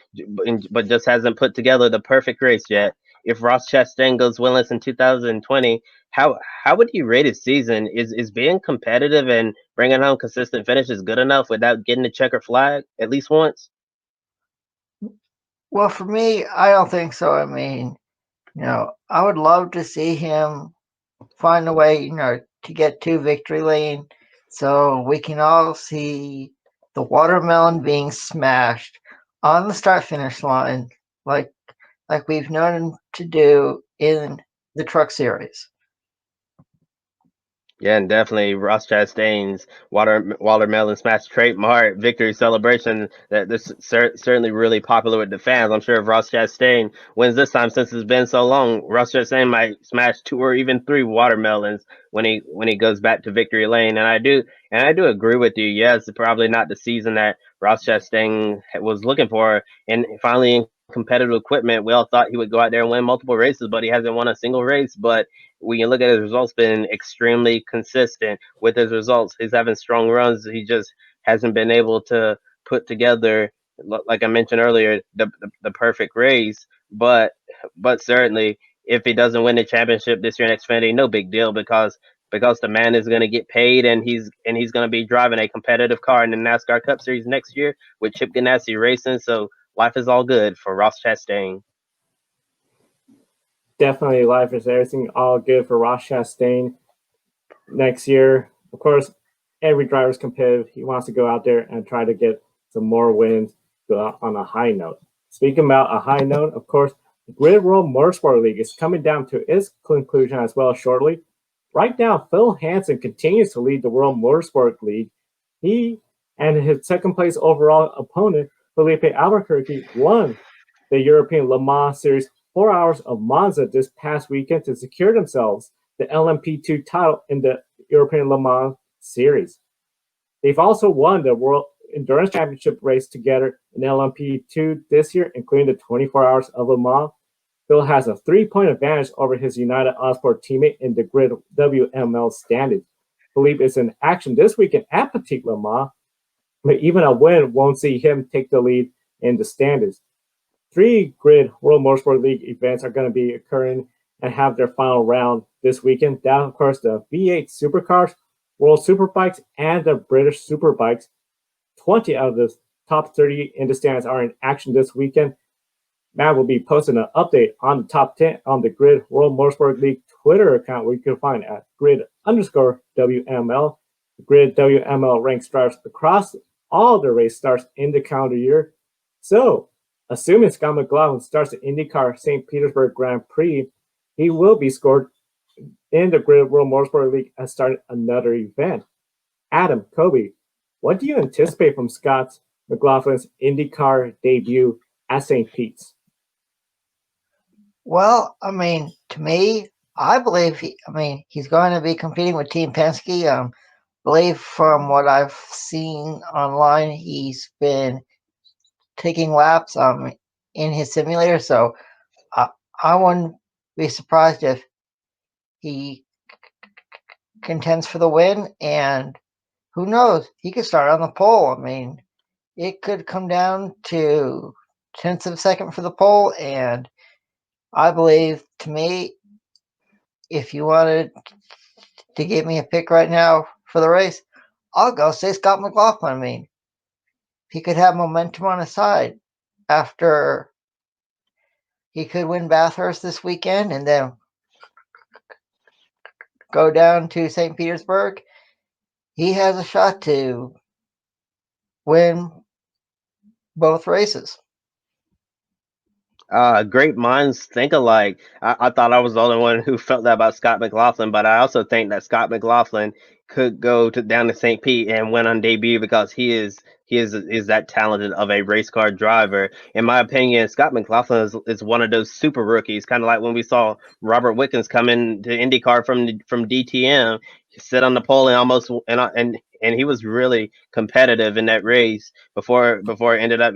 but just hasn't put together the perfect race yet. if Ross Chastain goes winless in 2020, how would you rate his season? Is being competitive and bringing home consistent finishes good enough without getting the checker flag at least once? Well, for me, I don't think so. I mean, I would love to see him find a way, to get to victory lane so we can all see the watermelon being smashed on the start finish line like we've known him to do in the truck series. Yeah, and definitely Ross Chastain's watermelon smash trademark victory celebration. That this certainly really popular with the fans. I'm sure if Ross Chastain wins this time, since it's been so long, Ross Chastain might smash 2 or even 3 watermelons when he goes back to victory lane. And I do agree with you. Yes, probably not the season that Ross Chastain was looking for, and finally in competitive equipment, we all thought he would go out there and win multiple races, but he hasn't won a single race. But when you look at his results, been extremely consistent with his results. He's having strong runs. He just hasn't been able to put together, like I mentioned earlier, the perfect race. But certainly, if he doesn't win the championship this year in Xfinity, no big deal because the man is going to get paid and he's going to be driving a competitive car in the NASCAR Cup Series next year with Chip Ganassi Racing. So life is all good for Ross Chastain. Definitely, life is everything. All good for Ross Chastain next year. Of course, every driver is competitive. He wants to go out there and try to get some more wins, go out on a high note. Speaking about a high note, of course, the Grid World Motorsport League is coming down to its conclusion as well shortly. Right now, Phil Hansen continues to lead the World Motorsport League. He and his second place overall opponent, Felipe Albuquerque, won the European Le Mans Series 4 Hours of Monza this past weekend to secure themselves the LMP2 title in the European Le Mans Series. They've also won the World Endurance Championship race together in LMP2 this year, including the 24 Hours of Le Mans. Phil has a 3-point advantage over his United Autosport teammate in the Grid WML standings. Philippe is in action this weekend at Petit Le Mans, but even a win won't see him take the lead in the standings. 3 Grid World Motorsport League events are going to be occurring and have their final round this weekend. That, of course, the V8 Supercars, World Superbikes, and the British Superbikes. 20 out of the top 30 in the stands are in action this weekend. Matt will be posting an update on the top 10 on the Grid World Motorsport League Twitter account, where you can find at grid_WML. The Grid WML ranks drivers across all the race starts in the calendar year. So, assuming Scott McLaughlin starts the IndyCar St. Petersburg Grand Prix, he will be scored in the Grid World Motorsport League and start another event. Adam, Kobe, what do you anticipate from Scott McLaughlin's IndyCar debut at St. Pete's? Well, I mean, to me, I believe he's going to be competing with Team Penske. I believe from what I've seen online, he's been taking laps in his simulator. So I wouldn't be surprised if he contends for the win. And who knows? He could start on the pole. I mean, it could come down to tenths of a second for the pole. And I believe, to me, if you wanted to give me a pick right now for the race, I'll go say Scott McLaughlin. I mean, he could have momentum on his side after he could win Bathurst this weekend and then go down to St. Petersburg. He has a shot to win both races. Great minds think alike. I thought I was the only one who felt that about Scott McLaughlin, but I also think that Scott McLaughlin could go down to St. Pete and win on debut because he is that talented of a race car driver. In my opinion, Scott McLaughlin is one of those super rookies, kind of like when we saw Robert Wickens come in to IndyCar from DTM, sit on the pole and almost and he was really competitive in that race before it ended up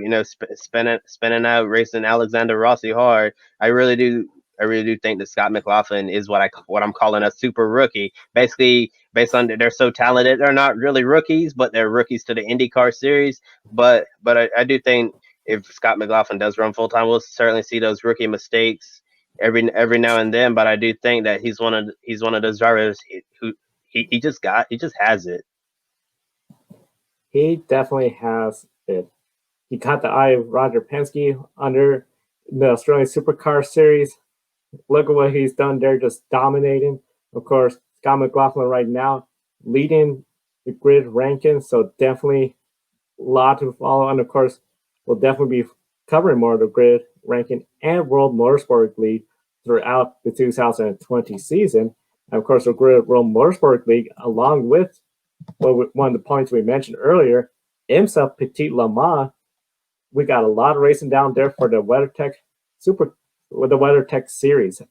spinning out racing Alexander Rossi hard. I really do think that Scott McLaughlin is what I'm calling a super rookie. Basically, based on they're so talented, they're not really rookies, but they're rookies to the IndyCar series. But I do think if Scott McLaughlin does run full time, we'll certainly see those rookie mistakes every now and then, but I do think that he's one of those drivers who he just has it. He definitely has it. He caught the eye of Roger Penske under the Australian Supercar Series. Look at what he's done there, just dominating. Of course, Scott McLaughlin right now leading the grid ranking, so definitely a lot to follow. And of course, we'll definitely be covering more of the grid ranking and World Motorsport League throughout the 2020 season. And of course, the Grid World Motorsport League, along with one of the points we mentioned earlier, IMSA Petit Le Mans, we got a lot of racing down there for the WeatherTech with the WeatherTech series.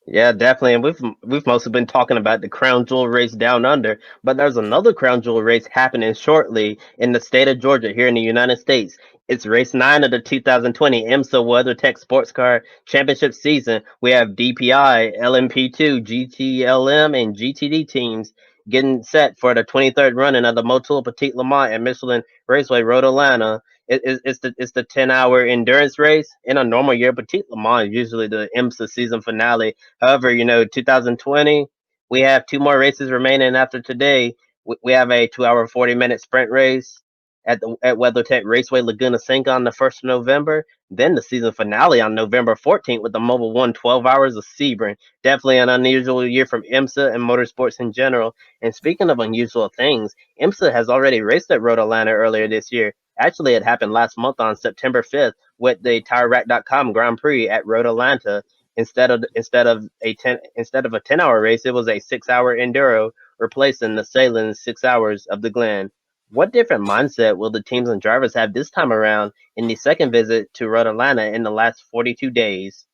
Yeah, definitely. And we've mostly been talking about the Crown Jewel race down under, but there's another Crown Jewel race happening shortly in the state of Georgia here in the United States. It's race 9 of the 2020 IMSA WeatherTech Sports Car Championship season. We have DPI, LMP2, GTLM, and GTD teams getting set for the 23rd running of the Motul Petit Le Mans at Michelin Raceway Road Atlanta. It's the 10-hour endurance race. In a normal year, Petit Le Mans is usually the IMSA season finale. However, 2020, we have two more races remaining after today. We have a 2-hour 40-minute sprint race at WeatherTech Raceway Laguna Seca on the 1st of November. Then the season finale on November 14th with the Mobil 1 12 hours of Sebring. Definitely an unusual year from IMSA and motorsports in general. And speaking of unusual things, IMSA has already raced at Road Atlanta earlier this year. Actually, it happened last month on September 5th with the TireRack.com Grand Prix at Road Atlanta. Instead of a 10-hour race, it was a 6-hour enduro, replacing the Salem 6 hours of the Glen. What different mindset will the teams and drivers have this time around in the second visit to Road Atlanta in the last 42 days?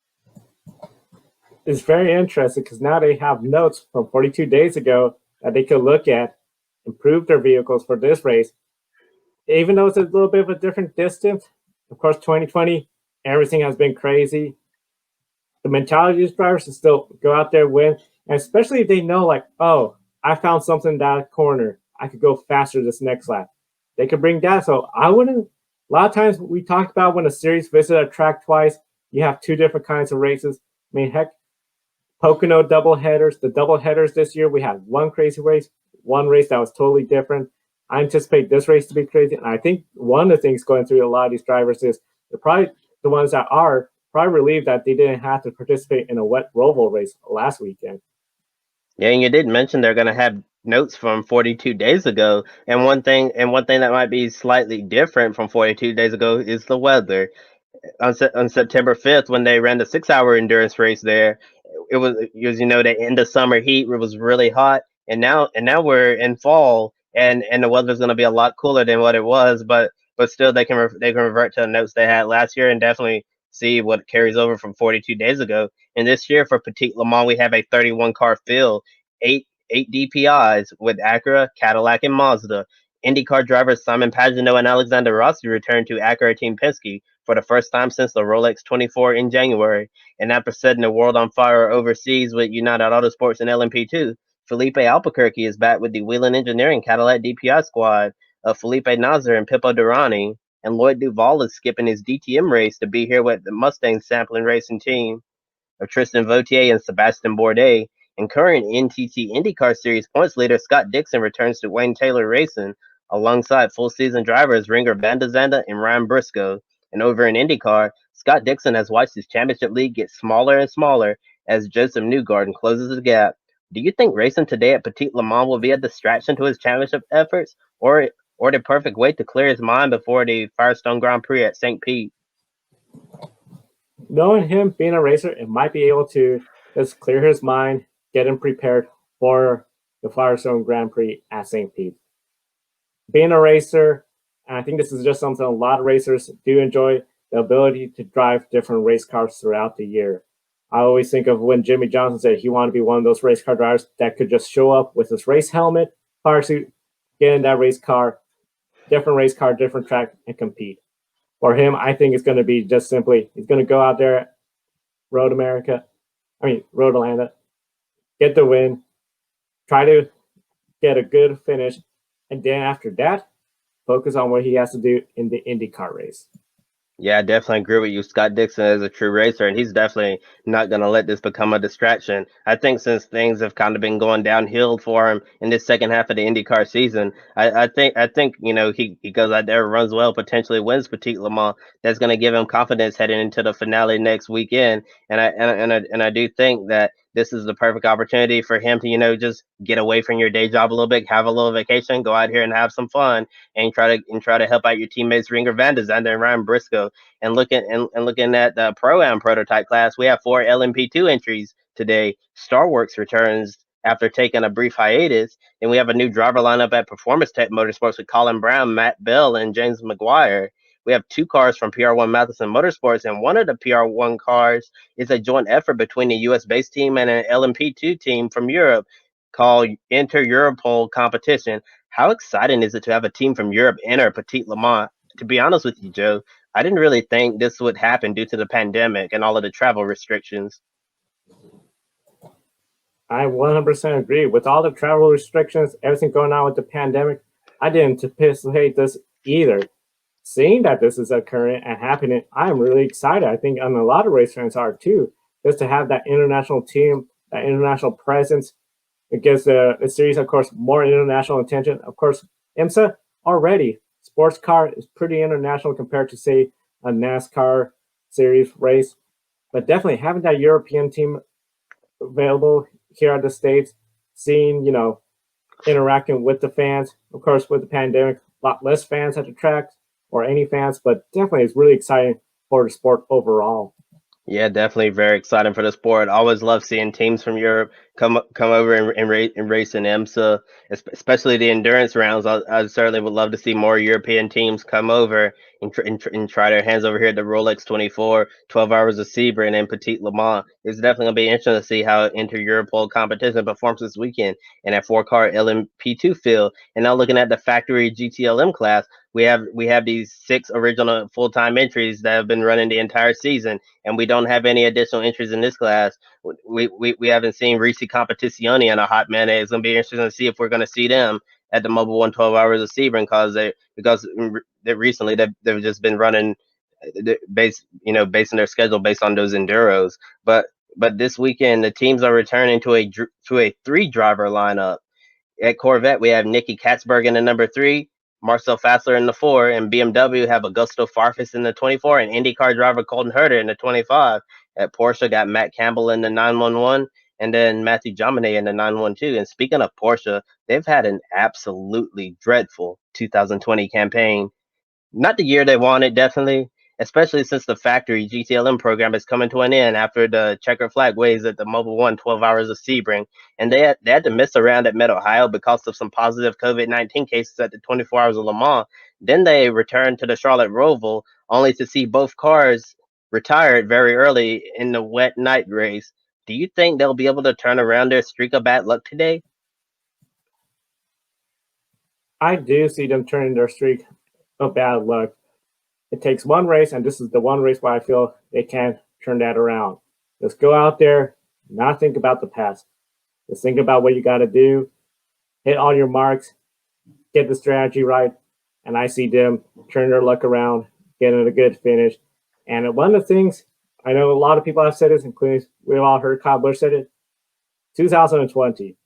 It's very interesting because now they have notes from 42 days ago that they could look at, improve their vehicles for this race. Even though it's a little bit of a different distance, of course, 2020, everything has been crazy. The mentality of these drivers is still go out there, win, and especially if they know, like, oh, I found something in that corner. I could go faster this next lap. They could bring that. So I wouldn't. A lot of times we talked about when a series visits a track twice, you have two different kinds of races. I mean, heck, Pocono double headers. The double headers this year, we had one crazy race, one race that was totally different. I anticipate this race to be crazy. And I think one of the things going through a lot of these drivers is they're probably the ones that are probably relieved that they didn't have to participate in a wet Roval race last weekend. Yeah, and you did mention they're going to have notes from 42 days ago, and one thing that might be slightly different from 42 days ago is the weather. On September 5th, when they ran the 6-hour endurance race there, it was the end of summer heat. It was really hot, and now we're in fall, and the weather's going to be a lot cooler than what it was, but still they can revert to the notes they had last year and definitely see what carries over from 42 days ago. And this year for Petit Le Mans, we have a 31 car field, eight DPIs with Acura, Cadillac, and Mazda. IndyCar drivers Simon Pagenaud and Alexander Rossi returned to Acura Team Penske for the first time since the Rolex 24 in January. And after setting the world on fire overseas with United Autosports and LMP2, Felipe Albuquerque is back with the Whelen Engineering Cadillac DPI squad of Felipe Nasr and Pippo Durrani. And Lloyd Duvall is skipping his DTM race to be here with the Mustang sampling racing team of Tristan Vautier and Sebastian Bourdais. And current NTT IndyCar Series points leader Scott Dixon returns to Wayne Taylor Racing alongside full season drivers Ringer Van de Zande and Ryan Briscoe. And over in IndyCar, Scott Dixon has watched his championship lead get smaller and smaller as Joseph Newgarden closes the gap. Do you think racing today at Petit Le Mans will be a distraction to his championship efforts, or the perfect way to clear his mind before the Firestone Grand Prix at St. Pete? Knowing him being a racer, it might be able to just clear his mind, get him prepared for the Firestone Grand Prix at St. Pete. Being a racer, and I think this is just something a lot of racers do enjoy, the ability to drive different race cars throughout the year. I always think of when Jimmy Johnson said he wanted to be one of those race car drivers that could just show up with his race helmet, fire suit, get in that race car, different track, and compete. For him, I think it's going to be just simply he's going to go out there, Road Atlanta, get the win, try to get a good finish, and then after that, focus on what he has to do in the IndyCar race. Yeah, I definitely agree with you. Scott Dixon is a true racer, and he's definitely not going to let this become a distraction. I think since things have kind of been going downhill for him in this second half of the IndyCar season, I think he goes out there, runs well, potentially wins Petit Le Mans. That's going to give him confidence heading into the finale next weekend. And I do think that this is the perfect opportunity for him to just get away from your day job a little bit, have a little vacation, go out here and have some fun, and try to help out your teammates Ringer Van der Zande and Ryan Briscoe. And looking at the pro am prototype class, we have four LMP2 entries today. Starworks returns after taking a brief hiatus, and we have a new driver lineup at Performance Tech Motorsports with Colin Brown, Matt Bell, and James McGuire. We have two cars from PR1 Matheson Motorsports, and one of the PR1 cars is a joint effort between a US based team and an LMP2 team from Europe called Inter Europol Competition. How exciting is it to have a team from Europe enter Petit Le Mans? To be honest with you, Joe, I didn't really think this would happen due to the pandemic and all of the travel restrictions. I 100% agree. With all the travel restrictions, everything going on with the pandemic, I didn't anticipate this either. Seeing that this is occurring and happening, I'm really excited. I think a lot of race fans are too. Just to have that international team, that international presence, it gives the series, of course, more international attention. Of course, IMSA already, sports car is pretty international compared to, say, a NASCAR series race. But definitely having that European team available here at the States, seeing, interacting with the fans. Of course, with the pandemic, a lot less fans at the tracks or any fans, but definitely it's really exciting for the sport overall. Yeah, definitely very exciting for the sport. Always love seeing teams from Europe come over and race in IMSA, especially the endurance rounds. I certainly would love to see more European teams come over and try their hands over here at the Rolex 24, 12 hours of Sebring and Petit Le Mans. It's definitely going to be interesting to see how Inter Europol competition performs this weekend in that four-car LMP2 field. And now looking at the factory GTLM class, we have these six original full-time entries that have been running the entire season, and we don't have any additional entries in this class. We haven't seen Reese Competizione in a hot minute. It's going to be interesting to see if we're going to see them at the Mobile 112 Hours of Sebring because recently they've just been running basing their schedule based on those enduros. But but this weekend the teams are returning to a three driver lineup. At Corvette, we have Nicky Katzberg in the number three, Marcel Fassler in the four, and BMW have Augusto Farfus in the 24, and IndyCar driver Colton Herter in the 25. At Porsche, got Matt Campbell in the 911, and then Matthew Jomine in the 912. And speaking of Porsche, they've had an absolutely dreadful 2020 campaign. Not the year they wanted, definitely, especially since the factory GTLM program is coming to an end after the checker flag waves at the Mobile One 12 Hours of Sebring. And they had to miss a round at Mid Ohio because of some positive COVID 19 cases at the 24 Hours of Le Mans. Then they returned to the Charlotte Roval only to see both cars retired very early in the wet night race. Do you think they'll be able to turn around their streak of bad luck today? I do see them turning their streak of bad luck. It takes one race, and this is the one race where I feel they can turn that around. Just go out there, not think about the past. Just think about what you got to do, hit all your marks, get the strategy right, and I see them turn their luck around, getting a good finish. And one of the things I know a lot of people have said this, including we've all heard Kyle Busch said it, 2020.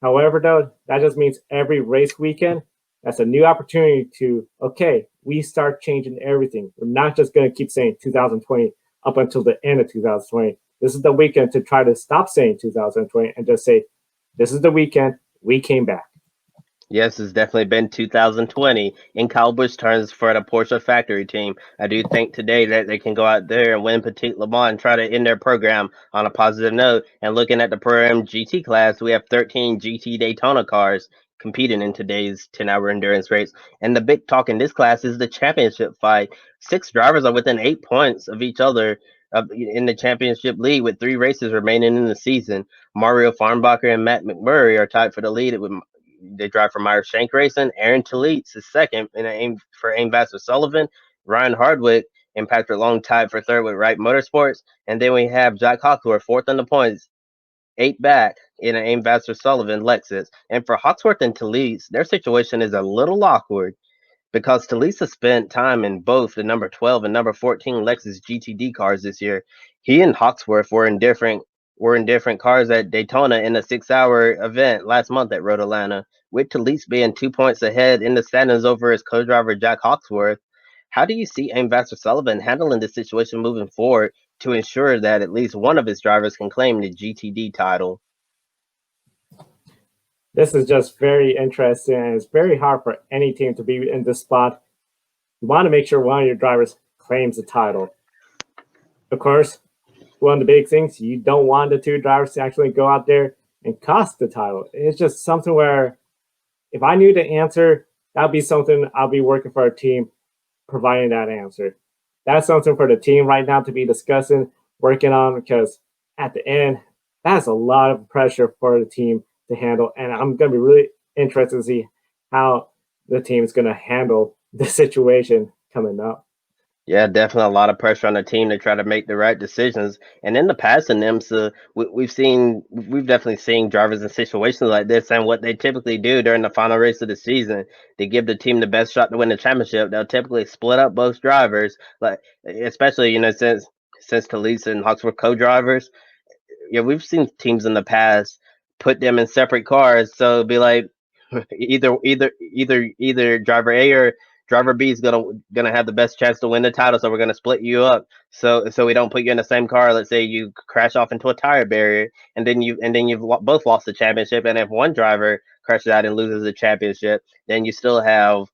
However, though, that just means every race weekend, that's a new opportunity to, okay, we start changing everything. We're not just going to keep saying 2020 up until the end of 2020. This is the weekend to try to stop saying 2020 and just say, this is the weekend. We came back. Yes, it's definitely been 2020 in Kyle Busch turns for the Porsche factory team. I do think today that they can go out there and win Petit Le Mans and try to end their program on a positive note. And looking at the Pro M GT class, we have 13 GT Daytona cars competing in today's 10-hour endurance race. And the big talk in this class is the championship fight. Six drivers are within 8 points of each other in the championship lead with three races remaining in the season. Mario Farnbacher and Matt McMurray are tied for the lead with they drive for Meyer Shank Racing. Aaron Talitz is second in aim for Aim Vassar Sullivan. Ryan Hardwick and Patrick Long tied for third with Wright Motorsports. And then we have Jack Hawksworth fourth on the points, eight back in an Aim Vassar Sullivan Lexus. And for Hawksworth and Talitz, their situation is a little awkward. because Talisa spent time in both the number 12 and number 14 Lexus GTD cars this year. He and Hawksworth were in different cars at Daytona in a 6-hour event last month at Road Atlanta, with Talise being 2 points ahead in the standings over his co-driver Jack Hawksworth. How do you see Ambassador Sullivan handling this situation moving forward to ensure that at least one of his drivers can claim the GTD title? This is just very interesting, and it's very hard for any team to be in this spot. You want to make sure one of your drivers claims the title. Of course, one of the big things, you don't want the two drivers to actually go out there and cost the title. It's just something where if I knew the answer, that'd be something I'll be working for a team providing that answer. That's something for the team right now to be discussing, working on, because at the end, that's a lot of pressure for the team to handle. And I'm going to be really interested to see how the team is going to handle the situation coming up. Yeah, definitely a lot of pressure on the team to try to make the right decisions. And in the past in IMSA, we've definitely seen drivers in situations like this, and what they typically do during the final race of the season to give the team the best shot to win the championship. They'll typically split up both drivers, like especially since Talisa and Hawks were co-drivers. Yeah, we've seen teams in the past put them in separate cars, so it'd be like either driver A or driver B is gonna have the best chance to win the title, so we're gonna split you up, so we don't put you in the same car. Let's say you crash off into a tire barrier, and then both lost the championship, and if one driver crashes out and loses the championship, then you still have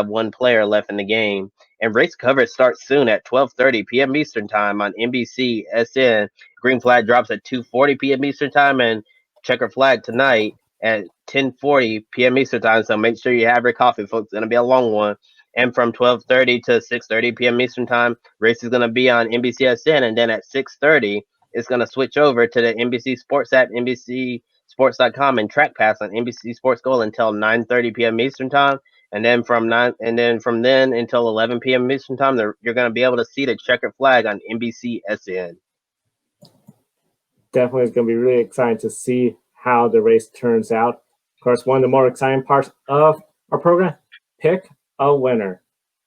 one player left in the game. And race coverage starts soon at 12:30 p.m. Eastern time on NBC SN. Green flag drops at 2:40 p.m. Eastern time, and checker flag tonight at 10:40 p.m. Eastern time. So make sure you have your coffee, folks. It's gonna be a long one. And from 12:30 to 6:30 p.m. Eastern time, race is gonna be on NBCSN, and then at 6:30, it's gonna switch over to the NBC Sports app, NBCSports.com, and Track Pass on NBC Sports Gold until 9:30 p.m. Eastern time. And then until 11 p.m. Eastern time, you're gonna be able to see the checkered flag on NBCSN. Definitely, it's going to be really exciting to see how the race turns out. Of course, one of the more exciting parts of our program, pick a winner.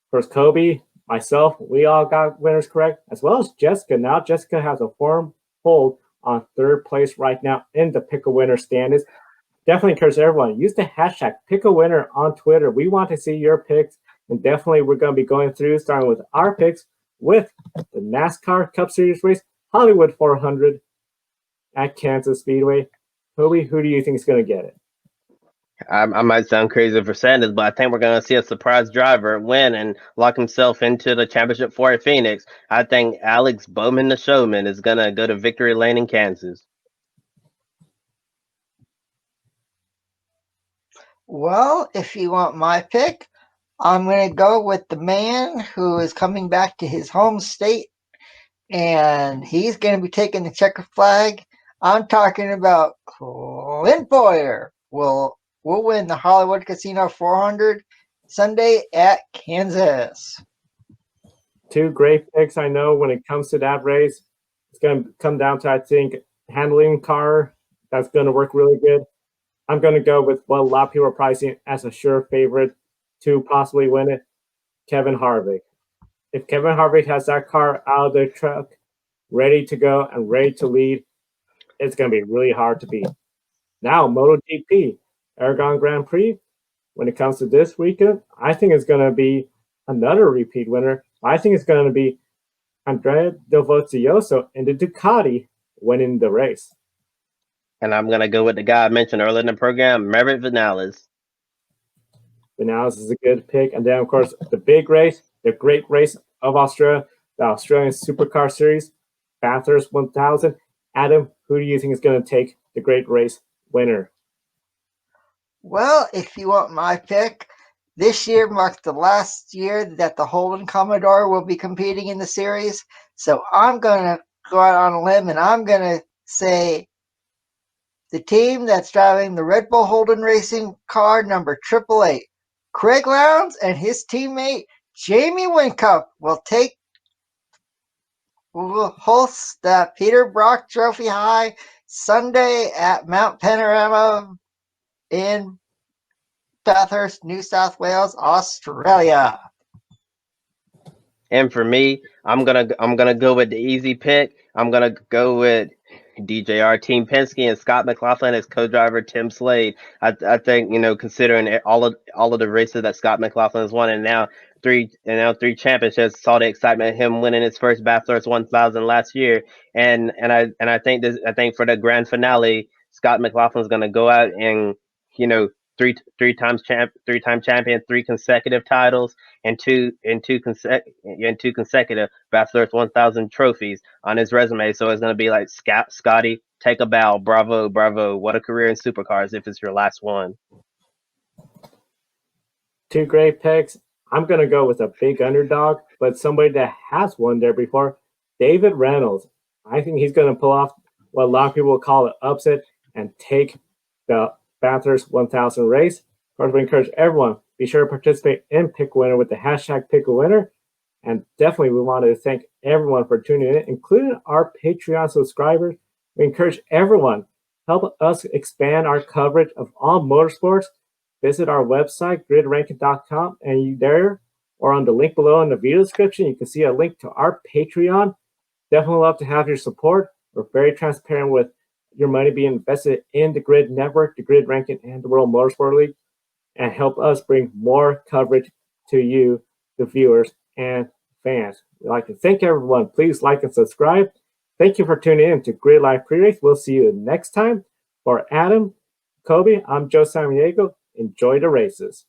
Of course, Kobe, myself, we all got winners correct, as well as Jessica. Now Jessica has a firm hold on third place right now in the pick a winner standings. Definitely encourage everyone, use the hashtag pick a winner on Twitter. We want to see your picks, and definitely we're going to be going through, starting with our picks with the NASCAR Cup Series race, Hollywood 400 at Kansas Speedway. Kobe, who do you think is going to get it? I might sound crazy for saying this, but I think we're going to see a surprise driver win and lock himself into the championship for at Phoenix. I think Alex Bowman, the showman, is going to go to victory lane in Kansas. Well, if you want my pick, I'm going to go with the man who is coming back to his home state, and he's going to be taking the checker flag. I'm talking about Clint Boyer. Will win the Hollywood Casino 400 Sunday at Kansas. Two great picks. I know when it comes to that race, it's going to come down to, I think, handling car. That's going to work really good. I'm going to go with what a lot of people are pricing as a sure favorite to possibly win it, Kevin Harvick. If Kevin Harvick has that car out of the truck, ready to go and ready to lead, it's going to be really hard to beat. Now, MotoGP, Aragon Grand Prix, when it comes to this weekend, I think it's going to be another repeat winner. I think it's going to be Andrea Dovizioso in the Ducati winning the race. And I'm going to go with the guy I mentioned earlier in the program, Maverick Vinales. Vinales is a good pick. And then, of course, the big race, the great race of Australia, the Australian Supercar Series, Bathurst 1000. Adam, who do you think is going to take the great race winner? Well, if you want my pick, this year marks the last year that the Holden Commodore will be competing in the series. So I'm going to go out on a limb, and I'm going to say the team that's driving the Red Bull Holden Racing car number 888, Craig Lowndes and his teammate Jamie Whincup will host the Peter Brock Trophy High Sunday at Mount Panorama in Bathurst, New South Wales, Australia. And for me, I'm gonna go with the easy pick. I'm gonna go with DJR Team Penske and Scott McLaughlin as co-driver Tim Slade. I think considering all of the races that Scott McLaughlin has won, and now three championships, saw the excitement of him winning his first Bathurst 1000 last year, and I think for the grand finale, Scott McLaughlin's gonna go out and you know three-time champion, three consecutive titles, and two consecutive Bathurst 1000 trophies on his resume. So it's going to be like, Scotty, take a bow. Bravo, bravo. What a career in supercars if it's your last one. Two great picks. I'm going to go with a big underdog, but somebody that has won there before, David Reynolds. I think he's going to pull off what a lot of people call an upset and take the Bathurst 1000 race. Of course, we encourage everyone, be sure to participate in Pick a Winner with the hashtag Pick a Winner. And definitely, we want to thank everyone for tuning in, including our Patreon subscribers. We encourage everyone, help us expand our coverage of all motorsports. Visit our website, gridranking.com, and you there, or on the link below in the video description, you can see a link to our Patreon. Definitely love to have your support. We're very transparent with your money being invested in the Grid Network, the Grid Ranking, and the World Motorsport League, and help us bring more coverage to you, the viewers and fans. We'd like to thank everyone. Please like and subscribe. Thank you for tuning in to Grid Live Pre-Race. We'll see you next time. For Adam, Kobe, I'm Joe Samaniego. Enjoy the races.